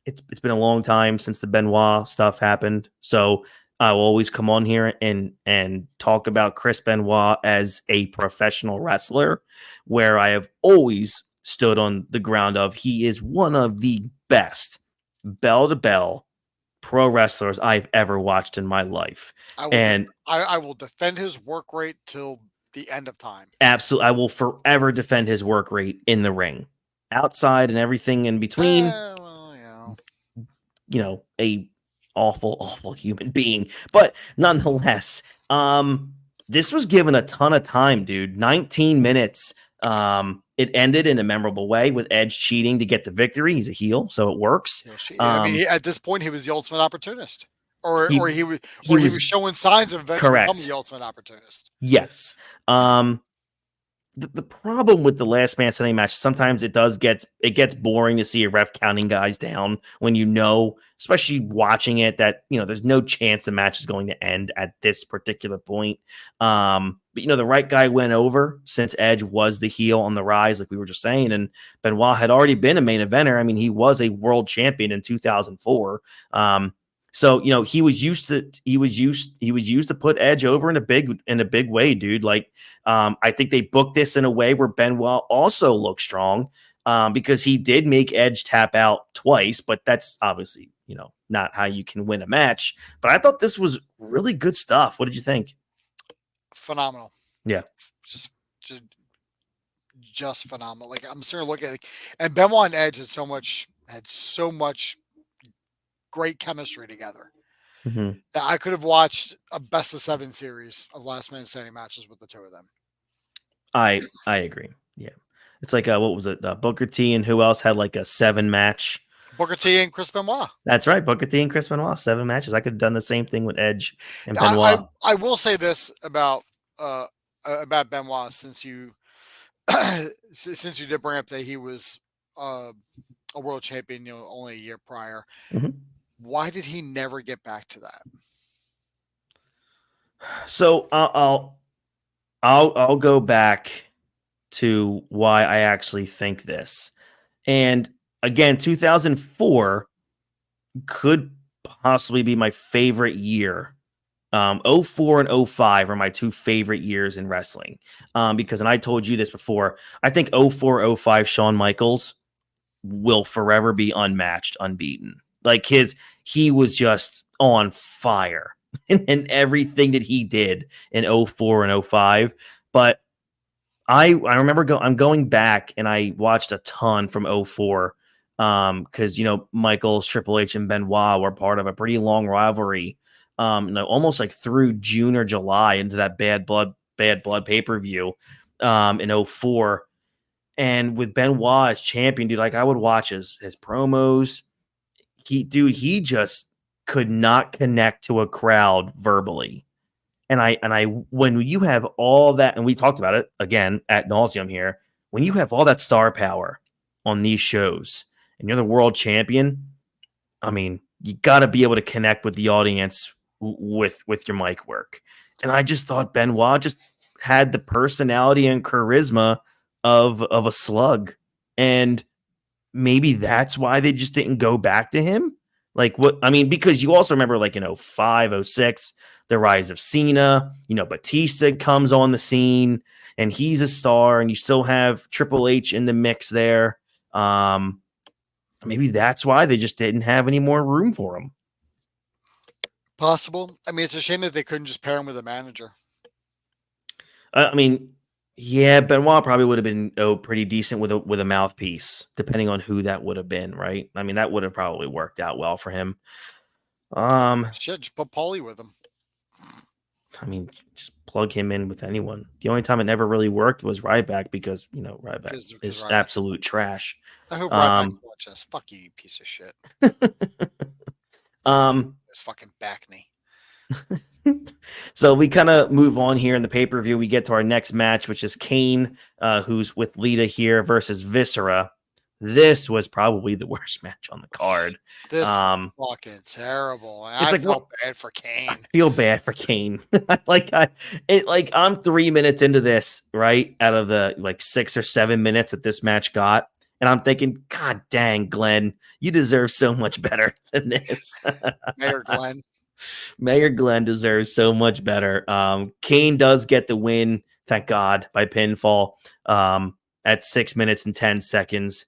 it's been a long time since the Benoit stuff happened. So I will always come on here and talk about Chris Benoit as a professional wrestler, where I have always stood on the ground of he is one of the best bell-to-bell pro wrestlers I've ever watched in my life. I will defend his work rate till the end of time. Absolutely. I will forever defend his work rate in the ring, outside and everything in between. A awful human being, but nonetheless, this was given a ton of time, dude. 19 minutes. It ended in a memorable way with Edge cheating to get the victory. He's a heel, so it works. At this point, he was the ultimate opportunist, or he was showing signs of eventually becoming the ultimate opportunist. Yes. The problem with the last man standing match, sometimes it gets boring to see a ref counting guys down when especially watching it, that there's no chance the match is going to end at this particular point. But the right guy went over since Edge was the heel on the rise, like we were just saying, and Benoit had already been a main eventer. He was a world champion in 2004. So he was used to put Edge over in a big way, dude. I think they booked this in a way where Benoit also looked strong, because he did make Edge tap out twice, but that's obviously not how you can win a match. But I thought this was really good stuff. What did you think? Phenomenal. Yeah, just phenomenal. I'm starting to look at it, and Benoit and Edge had so much great chemistry together that I could have watched a best of 7 series of last man standing matches with the two of them. I agree. Yeah, it's like what was it? Booker T and who else had like a 7 match? Booker T and Chris Benoit. That's right, Booker T and Chris Benoit, 7 matches. I could have done the same thing with Edge and Benoit. I will say this about Benoit, since you did bring up that he was a world champion, only a year prior. Why did he never get back to that? So I'll go back to why I actually think this. And again, 2004 could possibly be my favorite year. 04 and 05 are my 2 favorite years in wrestling. Because, and I told you this before, I think 04, 05 Shawn Michaels will forever be unmatched, unbeaten. He was just on fire in everything that he did in 04 and 05. But I remember I'm going back and I watched a ton from 04 because, Michaels, Triple H, and Benoit were part of a pretty long rivalry, almost like through June or July into that Bad Blood pay-per-view in 04. And with Benoit as champion, dude, I would watch his promos. He just could not connect to a crowd verbally. And when you have all that, and we talked about it again ad nauseum here, when you have all that star power on these shows and you're the world champion, you got to be able to connect with the audience with your mic work. And I just thought Benoit just had the personality and charisma of a slug. And maybe that's why they just didn't go back to him. Like what, I mean, because you also remember like, 05, 06, the rise of Cena, Batista comes on the scene and he's a star, and you still have Triple H in the mix there. Maybe that's why they just didn't have any more room for him. Possible. I mean, it's a shame that they couldn't just pair him with a manager. I mean, yeah, Benoit probably would have been pretty decent with a mouthpiece, depending on who that would have been, right? I mean, that would have probably worked out well for him. Shit, just put Paulie with him. I mean, just plug him in with anyone. The only time it never really worked was Ryback because Ryback is Ryback. Absolute trash. I hope Ryback watch this. Fuck you, piece of shit. It's fucking back knee. So we kind of move on here in the pay-per-view. We get to our next match, which is Kane, who's with Lita here versus Viscera. This was probably the worst match on the card. This was fucking terrible. And I felt bad for Kane. I feel bad for Kane. I'm 3 minutes into this, right? Out of the 6 or 7 minutes that this match got. And I'm thinking, God dang, Glenn, you deserve so much better than this. Mayor Glenn deserves so much better. Kane does get the win, thank God, by pinfall at 6 minutes and 10 seconds.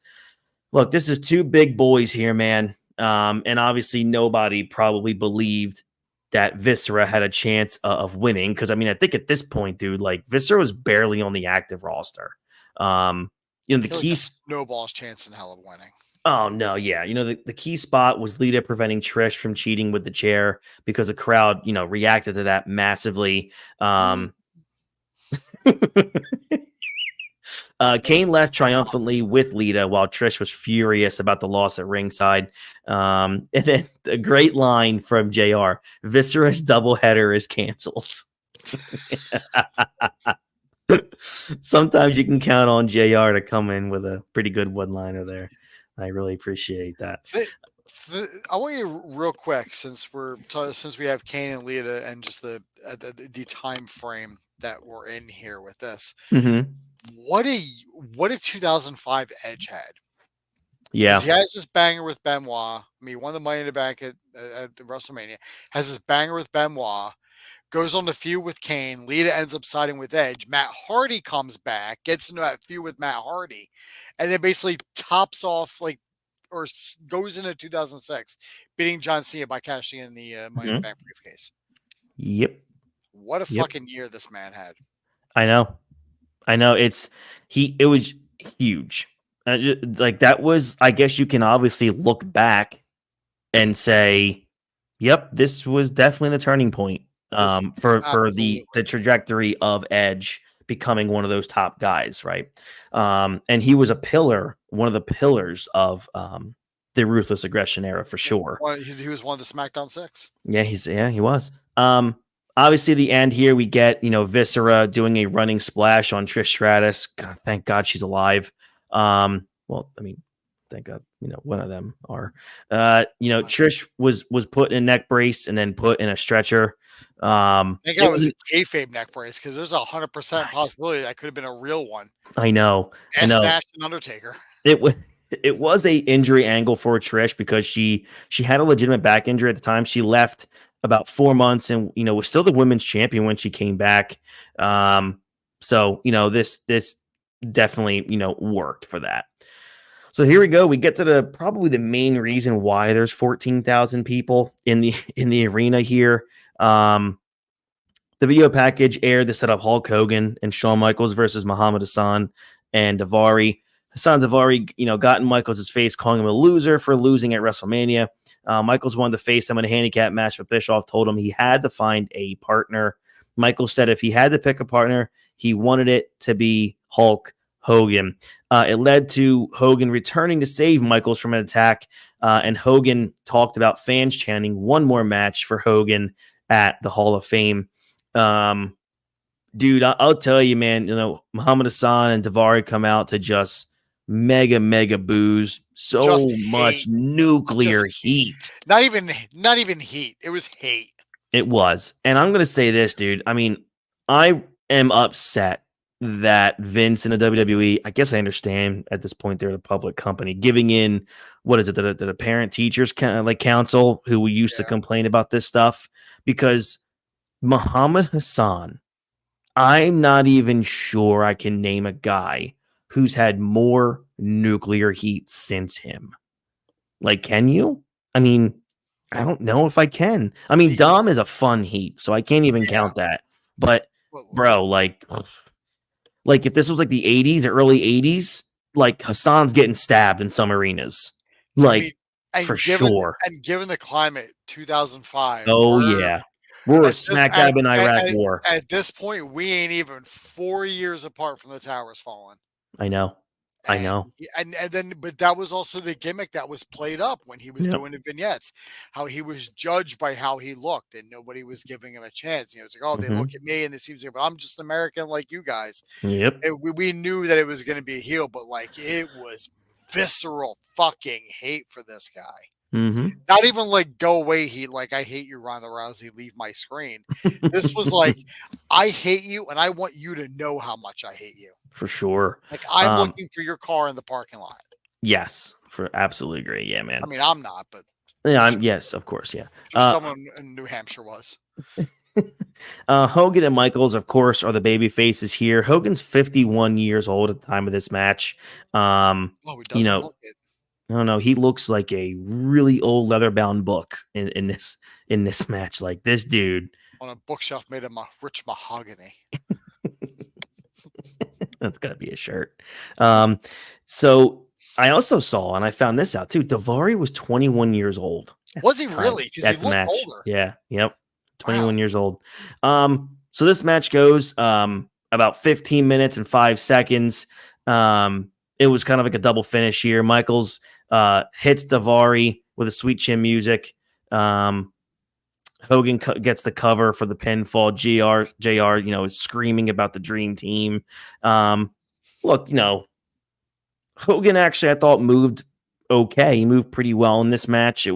Look, this is two big boys here, man. And obviously nobody probably believed that Viscera had a chance of winning. Because, I mean, I think at this point, dude, Viscera was barely on the active roster. The key snowball's chance in hell of winning. Oh, no, yeah. The key spot was Lita preventing Trish from cheating with the chair because the crowd, reacted to that massively. Kane left triumphantly with Lita while Trish was furious about the loss at ringside. And then the great line from JR, Viscera's doubleheader is canceled. Sometimes you can count on JR to come in with a pretty good one-liner there. I really appreciate that. I want you real quick, since we have Kane and Lita and just the time frame that we're in here with this. Mm-hmm. What a 2005 Edge had. Yeah, he has this banger with Benoit. I mean, he won the Money in the Bank at WrestleMania. Has this banger with Benoit. Goes on the feud with Kane. Lita ends up siding with Edge. Matt Hardy comes back, gets into that feud with Matt Hardy, and then basically tops off or goes into 2006, beating John Cena by cashing in the Money in the Bank briefcase. Yep. What a fucking year this man had. I know. It was huge. That was, I guess you can obviously look back and say, yep, this was definitely the turning point. For the trajectory of Edge becoming one of those top guys, right? And he was one of the pillars of the Ruthless Aggression era for sure. He was one of the SmackDown 6. Yeah, he was. Obviously, the end here, we get Viscera doing a running splash on Trish Stratus. God, thank God she's alive. Well, I mean, thank God, one of them are. Trish was put in a neck brace and then put in a stretcher. I think it was a kayfabe neck brace because there's 100% possibility that could have been a real one. I know. Nash and Undertaker. It was a injury angle for Trish because she had a legitimate back injury at the time. She left about 4 months and was still the women's champion when she came back. So this definitely worked for that. So here we go. We get to probably the main reason why there's 14,000 people in the arena here. The video package aired to set up Hulk Hogan and Shawn Michaels versus Muhammad Hassan and Daivari. Hassan Daivari, got in Michaels' face, calling him a loser for losing at WrestleMania. Michaels wanted to face him in a handicap match, but Bischoff told him he had to find a partner. Michaels said if he had to pick a partner, he wanted it to be Hulk Hogan. It led to Hogan returning to save Michaels from an attack, and Hogan talked about fans chanting one more match for Hogan at the Hall of Fame. Dude, I'll tell you, man, Muhammad Hassan and Daivari come out to just mega boos. So much nuclear heat. Not even heat. It was hate. It was. And I'm going to say this, dude. I mean, I am upset that Vince and the WWE, I guess I understand at this point they're a public company, giving in, what is it, the parent teachers council who used to complain about this stuff, because Muhammad Hassan, I'm not even sure I can name a guy who's had more nuclear heat since him. Like, can you? I mean, I don't know if I can. I mean, Dom is a fun heat, so I can't even count that. But, bro, like if this was like the 80s or early 80s, like Hassan's getting stabbed in some arenas. Like, for sure. And given the climate, 2005. Oh, yeah. We're smack dab in Iraq war. At this point, we ain't even 4 years apart from the towers falling. I know. And then, but that was also the gimmick that was played up when he was doing the vignettes, how he was judged by how he looked and nobody was giving him a chance. You know, it's like, oh, they look at me and it seems like, but I'm just American like you guys. Yep. We knew that it was going to be a heel, but like it was visceral fucking hate for this guy. Not even like go away heat, like I hate you, Ronda Rousey, leave my screen. This was like, I hate you and I want you to know how much I hate you. For sure. Like I'm looking for your car in the parking lot. Yes, for absolutely agree. Yeah, man. I mean, I'm not, but yeah, yes, of course, yeah. Someone in New Hampshire was. Hogan and Michaels, of course, are the baby faces here. Hogan's 51 years old at the time of this match. He doesn't look it. No, he looks like a really old leather-bound book in this match. Like this dude on a bookshelf made of rich mahogany. That's gotta be a shirt. So I also saw, and I found this out too, Daivari was 21 years old. Was he really? Because he looked older. Yeah, yep. 21 years old. So this match goes about 15 minutes and 5 seconds. It was kind of like a double finish here. Michaels hits Daivari with a sweet chin music. Hogan gets the cover for the pinfall. JR, is screaming about the dream team. Look, Hogan actually, I thought, moved okay. He moved pretty well in this match.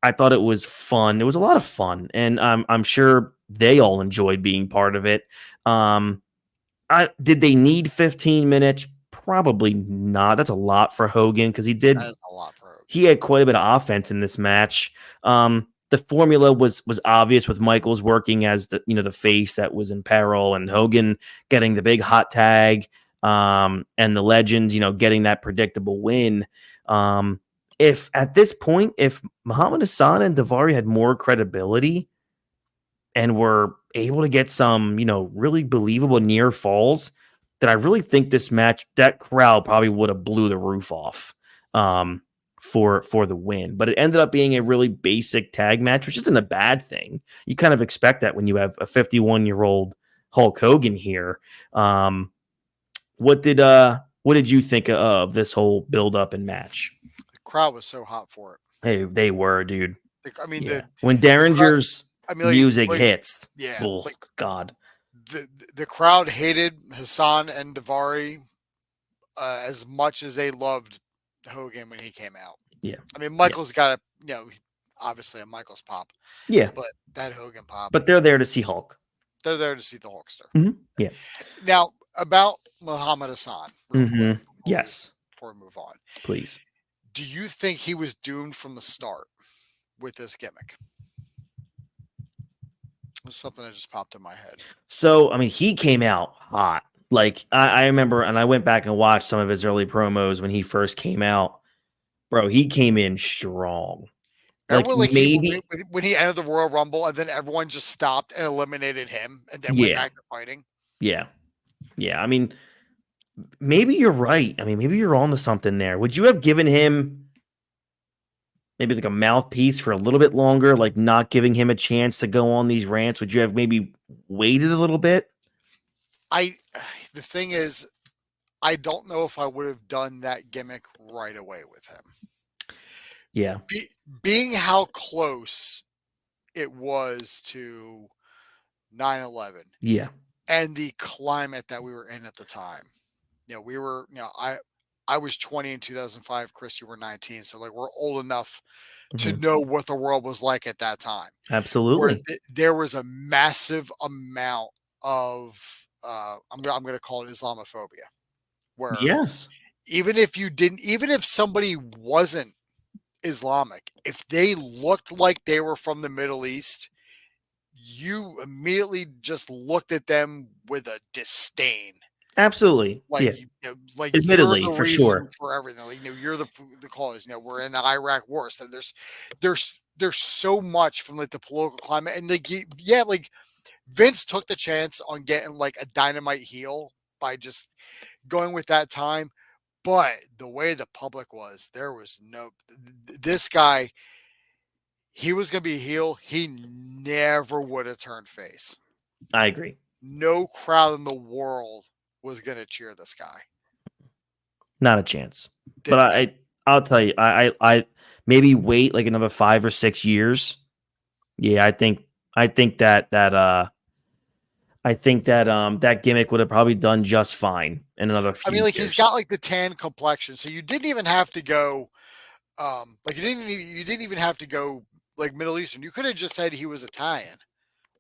I thought it was fun. It was a lot of fun, and I'm sure they all enjoyed being part of it. Did they need 15 minutes? Probably not. That's a lot for Hogan because he did. That is a lot for Hogan. He had quite a bit of offense in this match. The formula was obvious with Michaels working as the face that was in peril, and Hogan getting the big hot tag, and the Legends, getting that predictable win. If at this point, if Muhammad Hassan and Daivari had more credibility and were able to get some, really believable near falls, then I really think this match, that crowd probably would have blew the roof off. For the win, but it ended up being a really basic tag match, which isn't a bad thing. You kind of expect that when you have a 51-year-old Hulk Hogan here. What did you think of this whole build up and match? The crowd was so hot for it. Hey, they were, dude. I mean, when Derringer's music hits, God, the crowd hated Hassan and Daivari as much as they loved Hogan when he came out. Yeah. I mean, Michael's got obviously a Michael's pop. Yeah. But that Hogan pop. But they're there to see Hulk. They're there to see the Hulkster. Mm-hmm. Yeah. Now, about Muhammad Hassan. Yes. Before we move on. Please. Do you think he was doomed from the start with this gimmick? It's something that just popped in my head. So, I mean, he came out hot. Like, I remember, and I went back and watched some of his early promos when he first came out. Bro, he came in strong. When he entered the Royal Rumble and then everyone just stopped and eliminated him and then went back to fighting? Yeah. Yeah, I mean, maybe you're right. I mean, maybe you're on to something there. Would you have given him maybe like a mouthpiece for a little bit longer, like not giving him a chance to go on these rants? Would you have maybe waited a little bit? The thing is, I don't know if I would have done that gimmick right away with him. Yeah. Being how close it was to 9/11. Yeah. And the climate that we were in at the time. I was 20 in 2005. Chris, you were 19. So we're old enough to know what the world was like at that time. Absolutely. There was a massive amount of I'm going to call it Islamophobia, where Yes, even if somebody wasn't Islamic, if they looked like they were from the Middle East, you immediately just looked at them with a disdain. absolutely. Like, Yeah, like you're admittedly, the for reason sure. for everything. Like, you're the cause. We're in the Iraq war. So there's so much from like the political climate, and like like Vince took the chance on getting like a dynamite heel by just going with that time. But the way the public was, there was this guy. He was going to be a heel. He never would have turned face. I agree. No crowd in the world was going to cheer this guy. Not a chance. Did But not. I'll tell you, I maybe wait like another 5 or 6 years. Yeah, I think that that gimmick would have probably done just fine in another I few mean, like years. he's got like the tan complexion, so you didn't even have to go. Like you didn't even have to go like Middle Eastern. You could have just said he was Italian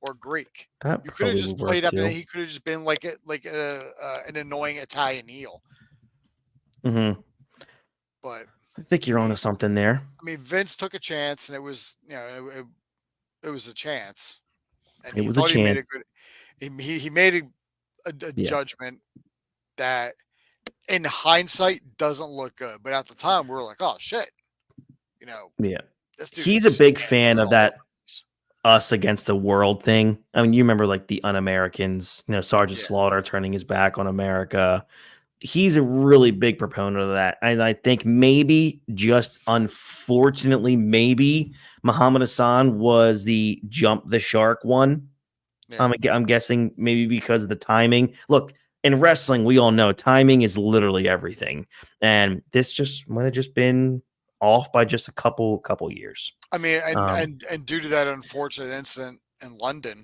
or Greek. That You could have probably just would work played up, too. and he could have just been like an annoying Italian heel. Mm-hmm. But I think you're onto something there. I mean, Vince took a chance, and it was it was a chance, and It he was a thought he made a chance. good. He made a Yeah. judgment that, in hindsight, doesn't look good. But at the time, we were like, "Oh shit," Yeah. This dude He's is a big standing fan out of all that over the place. us against the world thing. I mean, you remember like the Un-Americans, Sergeant Yeah. Slaughter turning his back on America. He's a really big proponent of that. And I think maybe, just unfortunately, maybe Muhammad Hassan was the jump the shark one. Yeah. I'm guessing maybe because of the timing. Look, in wrestling, we all know timing is literally everything. And this just might have just been off by just a couple years. I mean, and due to that unfortunate incident in London,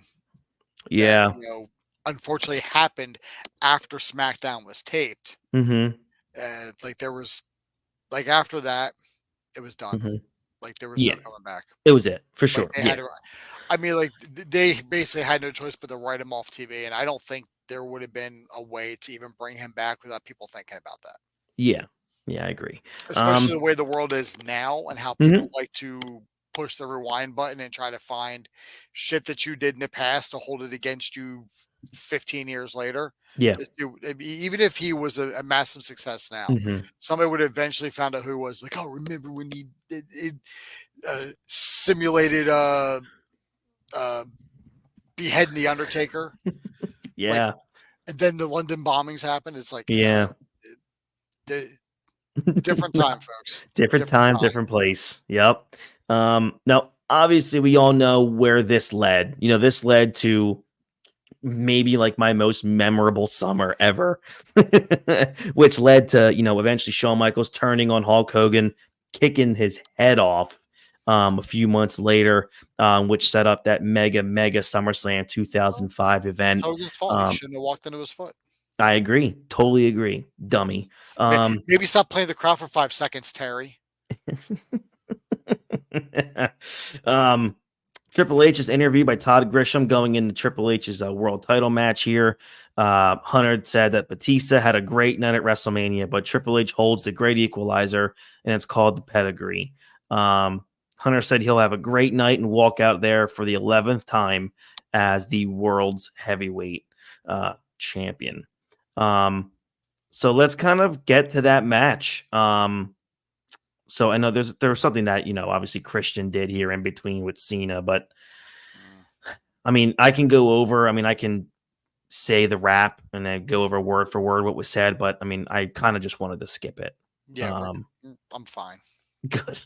Yeah. that unfortunately happened after SmackDown was taped. Mm-hmm. Like there was, like after that, it was done. Mm-hmm. Like there was no coming back. It was it for Like sure. they had to. I mean, like they basically had no choice but to write him off TV, and I don't think there would have been a way to even bring him back without people thinking about that. Yeah, I agree. Especially the way the world is now, and how people like to push the rewind button and try to find shit that you did in the past to hold it against you 15 years later. Yeah. Even if he was a massive success now, somebody would eventually find out who it was. Like, oh, remember when he simulated beheading the Undertaker? Yeah. Like, and then the London bombings happened. It's like, yeah. Different time, folks. Different time, different place. Yep. Now, obviously, we all know where this led. This led to maybe like my most memorable summer ever, which led to, eventually Shawn Michaels turning on Hulk Hogan, kicking his head off a few months later, which set up that mega SummerSlam 2005 event. It's Hogan's fault. He shouldn't have walked into his foot. I agree. Totally agree. Dummy. Maybe stop playing the crowd for 5 seconds, Terry. Triple H is interviewed by Todd Grisham going into Triple H's world title match here. Hunter said that Batista had a great night at WrestleMania, but Triple H holds the great equalizer, and it's called the pedigree. Hunter said he'll have a great night and walk out there for the 11th time as the world's heavyweight champion. So let's kind of get to that match. So I know there was something that, obviously Christian did here in between with Cena, but I mean, I can say the rap and then go over word for word what was said, but I mean, I kind of just wanted to skip it. Yeah, I'm fine. Good.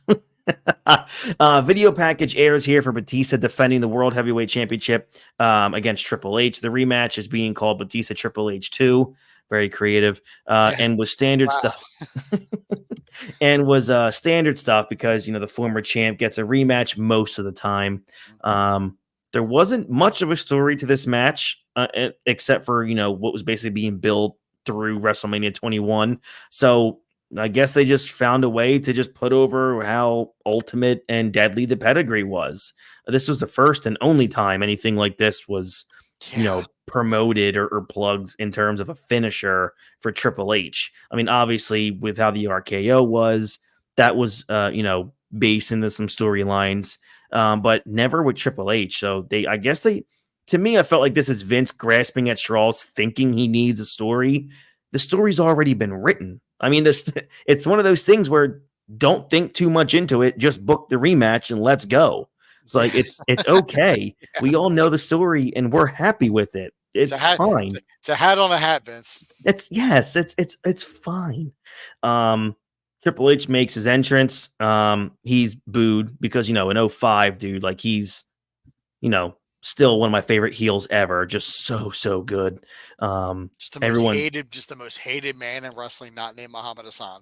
Video package airs here for Batista defending the World Heavyweight Championship against Triple H. The rematch is being called Batista Triple H 2. Very creative, and was standard stuff. And was standard stuff because the former champ gets a rematch most of the time. There wasn't much of a story to this match, except for what was basically being built through WrestleMania 21. So I guess they just found a way to just put over how ultimate and deadly the pedigree was. This was the first and only time anything like this was promoted or plugged in terms of a finisher for Triple H. I mean, obviously, with how the RKO was, that was, based into some storylines, but never with Triple H. So to me, I felt like this is Vince grasping at straws, thinking he needs a story. The story's already been written. I mean, it's one of those things where don't think too much into it. Just book the rematch and let's go. It's like, it's okay. Yeah. We all know the story and we're happy with it. It's fine. It's a hat on a hat, Vince. It's fine. Triple H makes his entrance. He's booed because, in 2005, dude, like he's, still one of my favorite heels ever. Just so good. Just the most hated man in wrestling, not named Muhammad Hassan.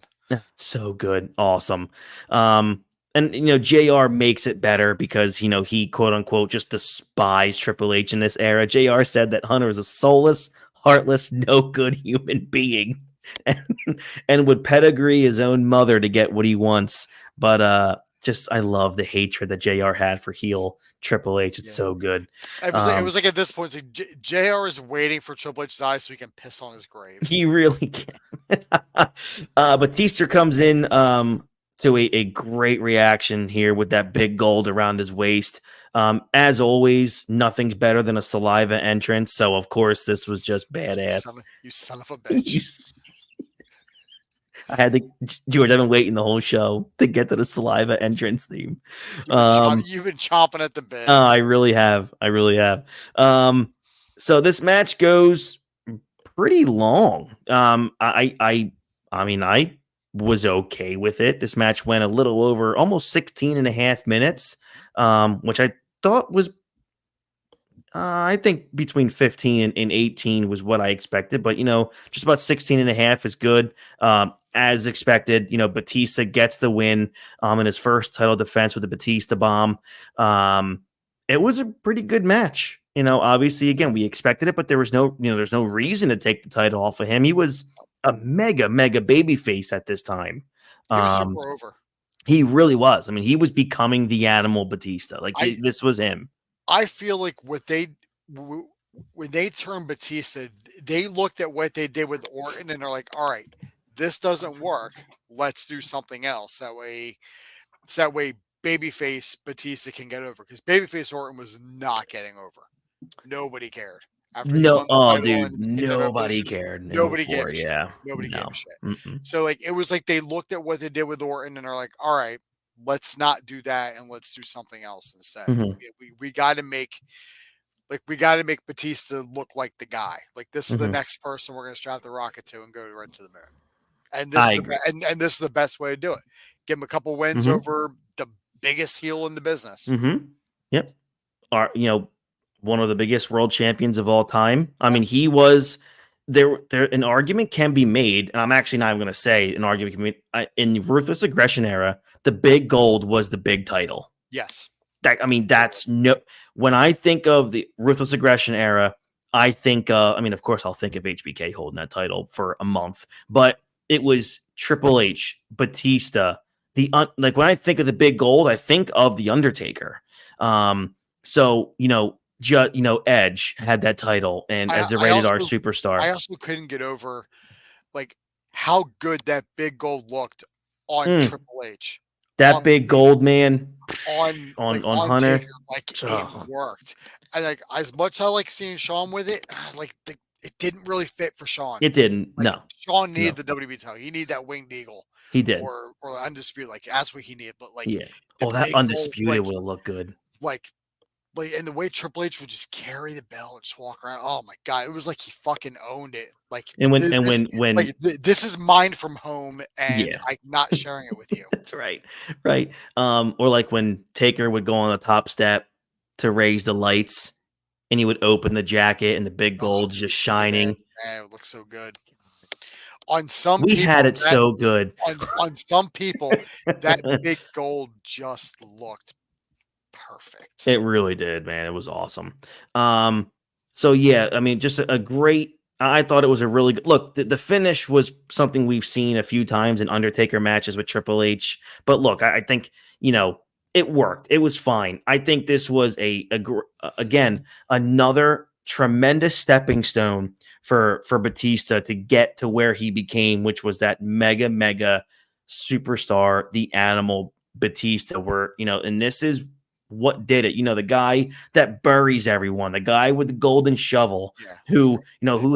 So good. Awesome. And, JR makes it better because, he quote unquote just despised Triple H in this era. JR said that Hunter is a soulless, heartless, no good human being and would pedigree his own mother to get what he wants. But I love the hatred that JR had for heel Triple H. It's so good. It was like at this point, JR is waiting for Triple H to die so he can piss on his grave. He really can. Batista comes in to a great reaction here with that big gold around his waist. As always, nothing's better than a saliva entrance. So, of course, this was just badass. You son of a bitch. George, I've been waiting the whole show to get to the saliva entrance theme. You've been chomping at the bit. I really have. So this match goes pretty long. I was okay with it. This match went a little over almost 16 and a half minutes, which I thought was, I think between 15 and 18 was what I expected, but just about 16 and a half is good. As expected, Batista gets the win in his first title defense with the Batista bomb. It was a pretty good match. Obviously, again, we expected it, but there's no reason to take the title off of him. He was a mega baby face at this time. He was super over. He really was. I mean, he was becoming the animal Batista. This was him. I feel like when they turned Batista, they looked at what they did with Orton and they're like, all right, this doesn't work. Let's do something else. That way babyface Batista can get over, because babyface Orton was not getting over. Nobody cared. Nobody cared. Nobody gave a shit. Nobody gave a shit. Mm-mm. So it was like they looked at what they did with Orton and they're like, all right, let's not do that and let's do something else instead. Mm-hmm. We got to make Batista look like the guy. Like, this is the next person we're going to strap the rocket to and go right to the moon. And this is the best way to do it. Give him a couple wins over the biggest heel in the business. Mm-hmm. Yep. One of the biggest world champions of all time. I mean, he was there. An argument can be made, and I'm actually not even going to say an argument can be made. In Ruthless Aggression era, the big gold was the big title. Yes. When I think of the Ruthless Aggression era, I think, of course, I'll think of HBK holding that title for a month, but it was Triple H, Batista. When I think of the big gold, I think of the Undertaker. Edge had that title, and as the rated R superstar. I also couldn't get over how good that big gold looked on Triple H. That big gold man on Hunter, Taker, it worked. And as much as I like seeing Shawn with it, it didn't really fit for Shawn. It didn't. No. Shawn needed the WWE title. He needed that winged eagle. He did. Or Undisputed. That's what he needed. But that Undisputed would look good. And the way Triple H would just carry the bell and just walk around. Oh my God. It was like he fucking owned it. This is mine from home, and I'm not sharing it with you. That's right. Right. Or when Taker would go on the top step to raise the lights, and he would open the jacket and the big gold's just shining. Man, it would look so good. On some people, had it so good. On some people, that big gold just looked perfect. It really did, man. It was awesome. Just a great. I thought it was a really good look. The finish was something we've seen a few times in Undertaker matches with Triple H. But look, I think it worked. It was fine. I think this was again another tremendous stepping stone for Batista to get to where he became, which was that mega superstar, the Animal Batista, where, and this is what did it. The guy that buries everyone, the guy with the golden shovel, who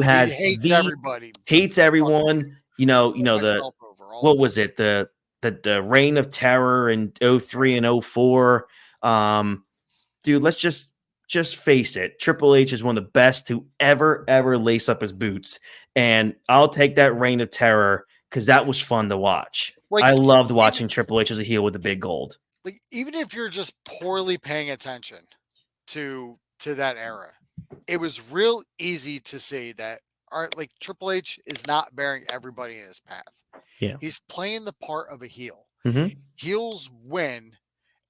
has hates everybody, hates everyone. What was it? The reign of terror in 03 and 04. Dude, let's just face it. Triple H is one of the best to ever lace up his boots. And I'll take that reign of terror because that was fun to watch. I loved watching Triple H as a heel with the big gold. Like, even if you're just poorly paying attention to that era, it was real easy to see that, all right, like, Triple H is not bearing everybody in his path. Yeah. He's playing the part of a heel. Mm-hmm. Heels win,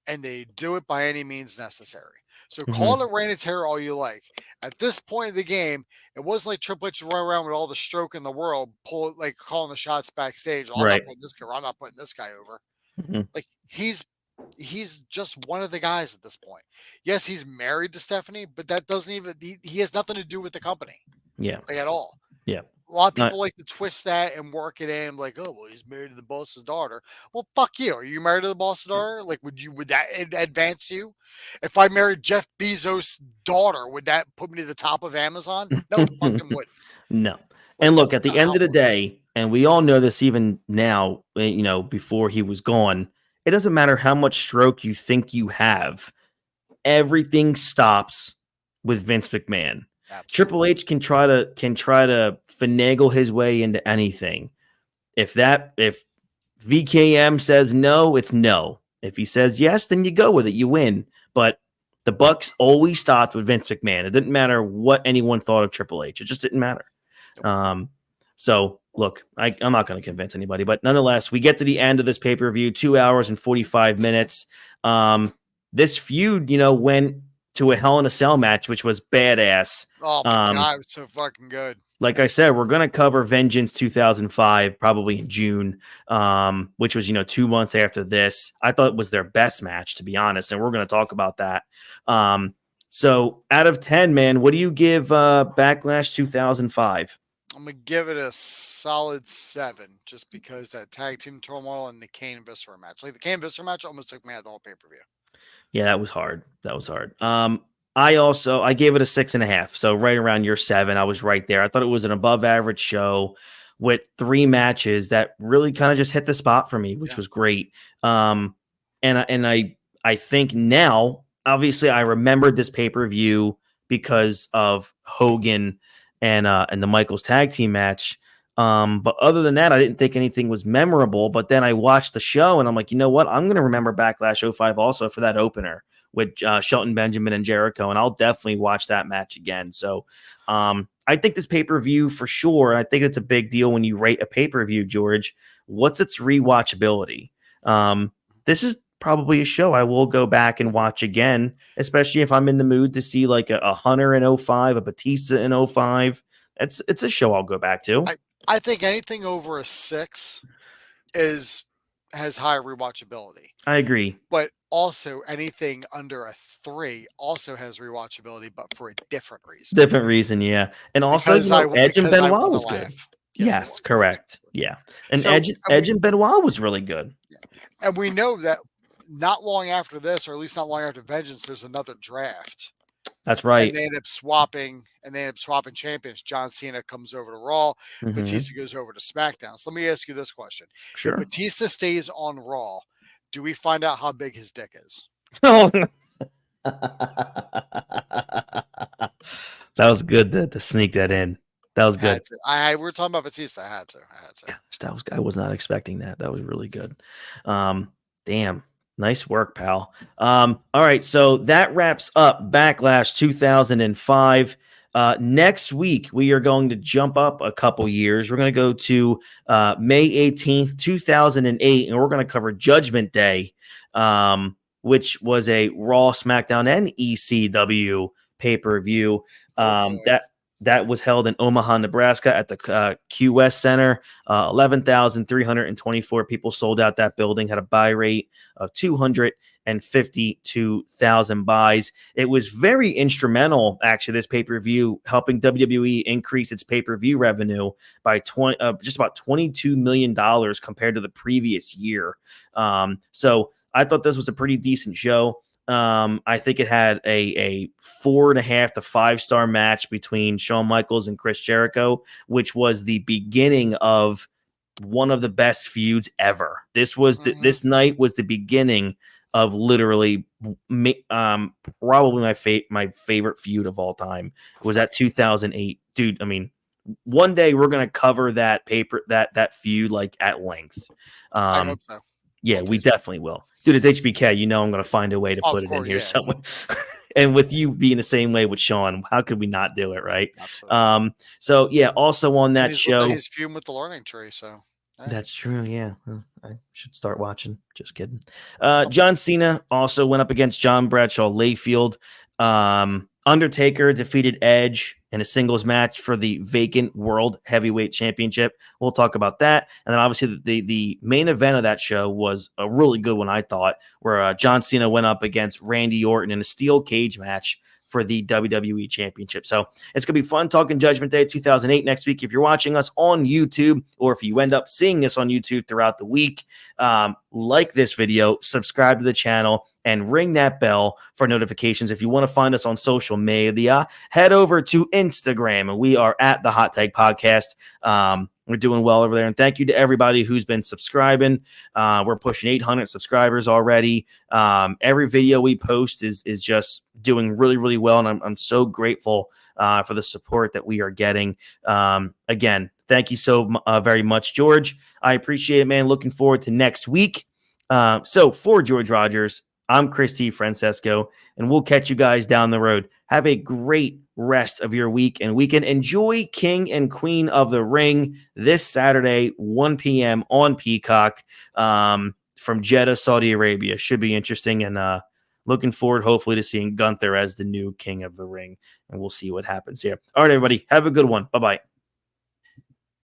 and they do it by any means necessary. So call it reign of terror all you like. At this point in the game, it wasn't like Triple H run around with all the stroke in the world, calling the shots backstage. I'm not putting this guy. I'm not putting this guy over. Mm-hmm. Like, he's just one of the guys at this point. Yes, he's married to Stephanie, but that doesn't even he has nothing to do with the company. Yeah, like, at all. Yeah. A lot of people like to twist that and work it in, like, oh, well, he's married to the boss's daughter. Well, fuck you. Are you married to the boss's daughter? Like, would that advance you? If I married Jeff Bezos' daughter, would that put me to the top of Amazon? No, it fucking wouldn't. No. Like, and look, at the end of the day, and we all know this even now, before he was gone, it doesn't matter how much stroke you think you have. Everything stops with Vince McMahon. Absolutely. Triple H can try to finagle his way into anything. If VKM says no, it's no. If he says yes, then you go with it. You win. But the Bucks always stopped with Vince McMahon. It didn't matter what anyone thought of Triple H. It just didn't matter. So look, I'm not going to convince anybody, but nonetheless, we get to the end of this pay-per-view, 2 hours and 45 minutes. This feud, went to a Hell in a Cell match, which was badass. Oh my God, it was so fucking good. Like I said, we're going to cover Vengeance 2005, probably in June, which was, 2 months after this. I thought it was their best match, to be honest, and we're going to talk about that. So out of 10, man, what do you give Backlash 2005? I'm going to give it a solid 7, just because that tag team turmoil and the Kane and Viscera match. Like, the Kane and Viscera match almost took me out of the whole pay-per-view. Yeah, that was hard. I gave it a 6.5. So right around your 7, I was right there. I thought it was an above average show with 3 matches that really kind of just hit the spot for me, which was great. And I think now, obviously, I remembered this pay-per-view because of Hogan and the Michaels tag team match. But other than that, I didn't think anything was memorable. But then I watched the show and I'm like, you know what? I'm going to remember Backlash 05 also for that opener with Shelton Benjamin and Jericho. And I'll definitely watch that match again. So I think this pay-per-view for sure. I think it's a big deal when you rate a pay-per-view, George. What's its rewatchability? This is probably a show I will go back and watch again, especially if I'm in the mood to see like a Hunter in 05, a Batista in 05. It's a show I'll go back to. I think anything over a 6 has high rewatchability. I agree. But also anything under a 3 also has rewatchability, but for a different reason. Yeah. And also Edge and Benoit was good. Yes, correct. Yeah. And so, Edge and Benoit was really good. And we know that not long after this, or at least not long after Vengeance, there's another draft. That's right. And they end up swapping champions. John Cena comes over to Raw. Batista goes over to SmackDown. So let me ask you this question. Sure. If Batista stays on Raw, do we find out how big his dick is? Oh, that was good to sneak that in. That was good. We're talking about Batista. I had to. I was not expecting that. That was really good. Damn. Nice work, pal. All right, so that wraps up Backlash 2005. Next week, we are going to jump up a couple years. We're going to go to May 18th, 2008, and we're going to cover Judgment Day, which was a Raw, SmackDown, and ECW pay-per-view. That That was held in Omaha, Nebraska at the QS Center. 11,324 people sold out that building, had a buy rate of 252,000 buys. It was very instrumental, actually, this pay-per-view, helping WWE increase its pay-per-view revenue by just about $22 million compared to the previous year. So I thought this was a pretty decent show. I think it had a 4.5 to 5-star match between Shawn Michaels and Chris Jericho, which was the beginning of one of the best feuds ever. This was this night was the beginning of literally probably my favorite feud of all time. Was that 2008, dude? I mean, one day we're gonna cover that feud like at length. I hope so. Yeah, we definitely will. Dude, it's HBK. You know I'm going to find a way to put it in here somewhere. And with you being the same way with Sean, how could we not do it, right? Absolutely. So, yeah, also on that show. He's feuding with the Learning Tree, so. Hey. That's true, yeah. Well, I should start watching. Just kidding. John Cena also went up against John Bradshaw Layfield. Undertaker defeated Edge in a singles match for the vacant World Heavyweight Championship. We'll talk about that. And then obviously the main event of that show was a really good one, I thought, where John Cena went up against Randy Orton in a steel cage match for the WWE Championship. So it's going to be fun talking Judgment Day 2008 next week. If you're watching us on YouTube, or if you end up seeing this on YouTube throughout the week, like this video, subscribe to the channel, and ring that bell for notifications. If you want to find us on social media, head over to Instagram, and we are at the Hot Tag Podcast. We're doing well over there. And thank you to everybody who's been subscribing. We're pushing 800 subscribers already. Every video we post is just doing really, really well. And I'm so grateful for the support that we are getting. Again, thank you so very much, George. I appreciate it, man. Looking forward to next week. So for George Rogers, I'm Chris T. Francesco, and we'll catch you guys down the road. Have a great rest of your week and weekend. Enjoy King and Queen of the Ring this Saturday, 1 p.m. on Peacock from Jeddah, Saudi Arabia. Should be interesting, and looking forward, hopefully, to seeing Gunther as the new King of the Ring, and we'll see what happens here. All right, everybody, have a good one. Bye-bye.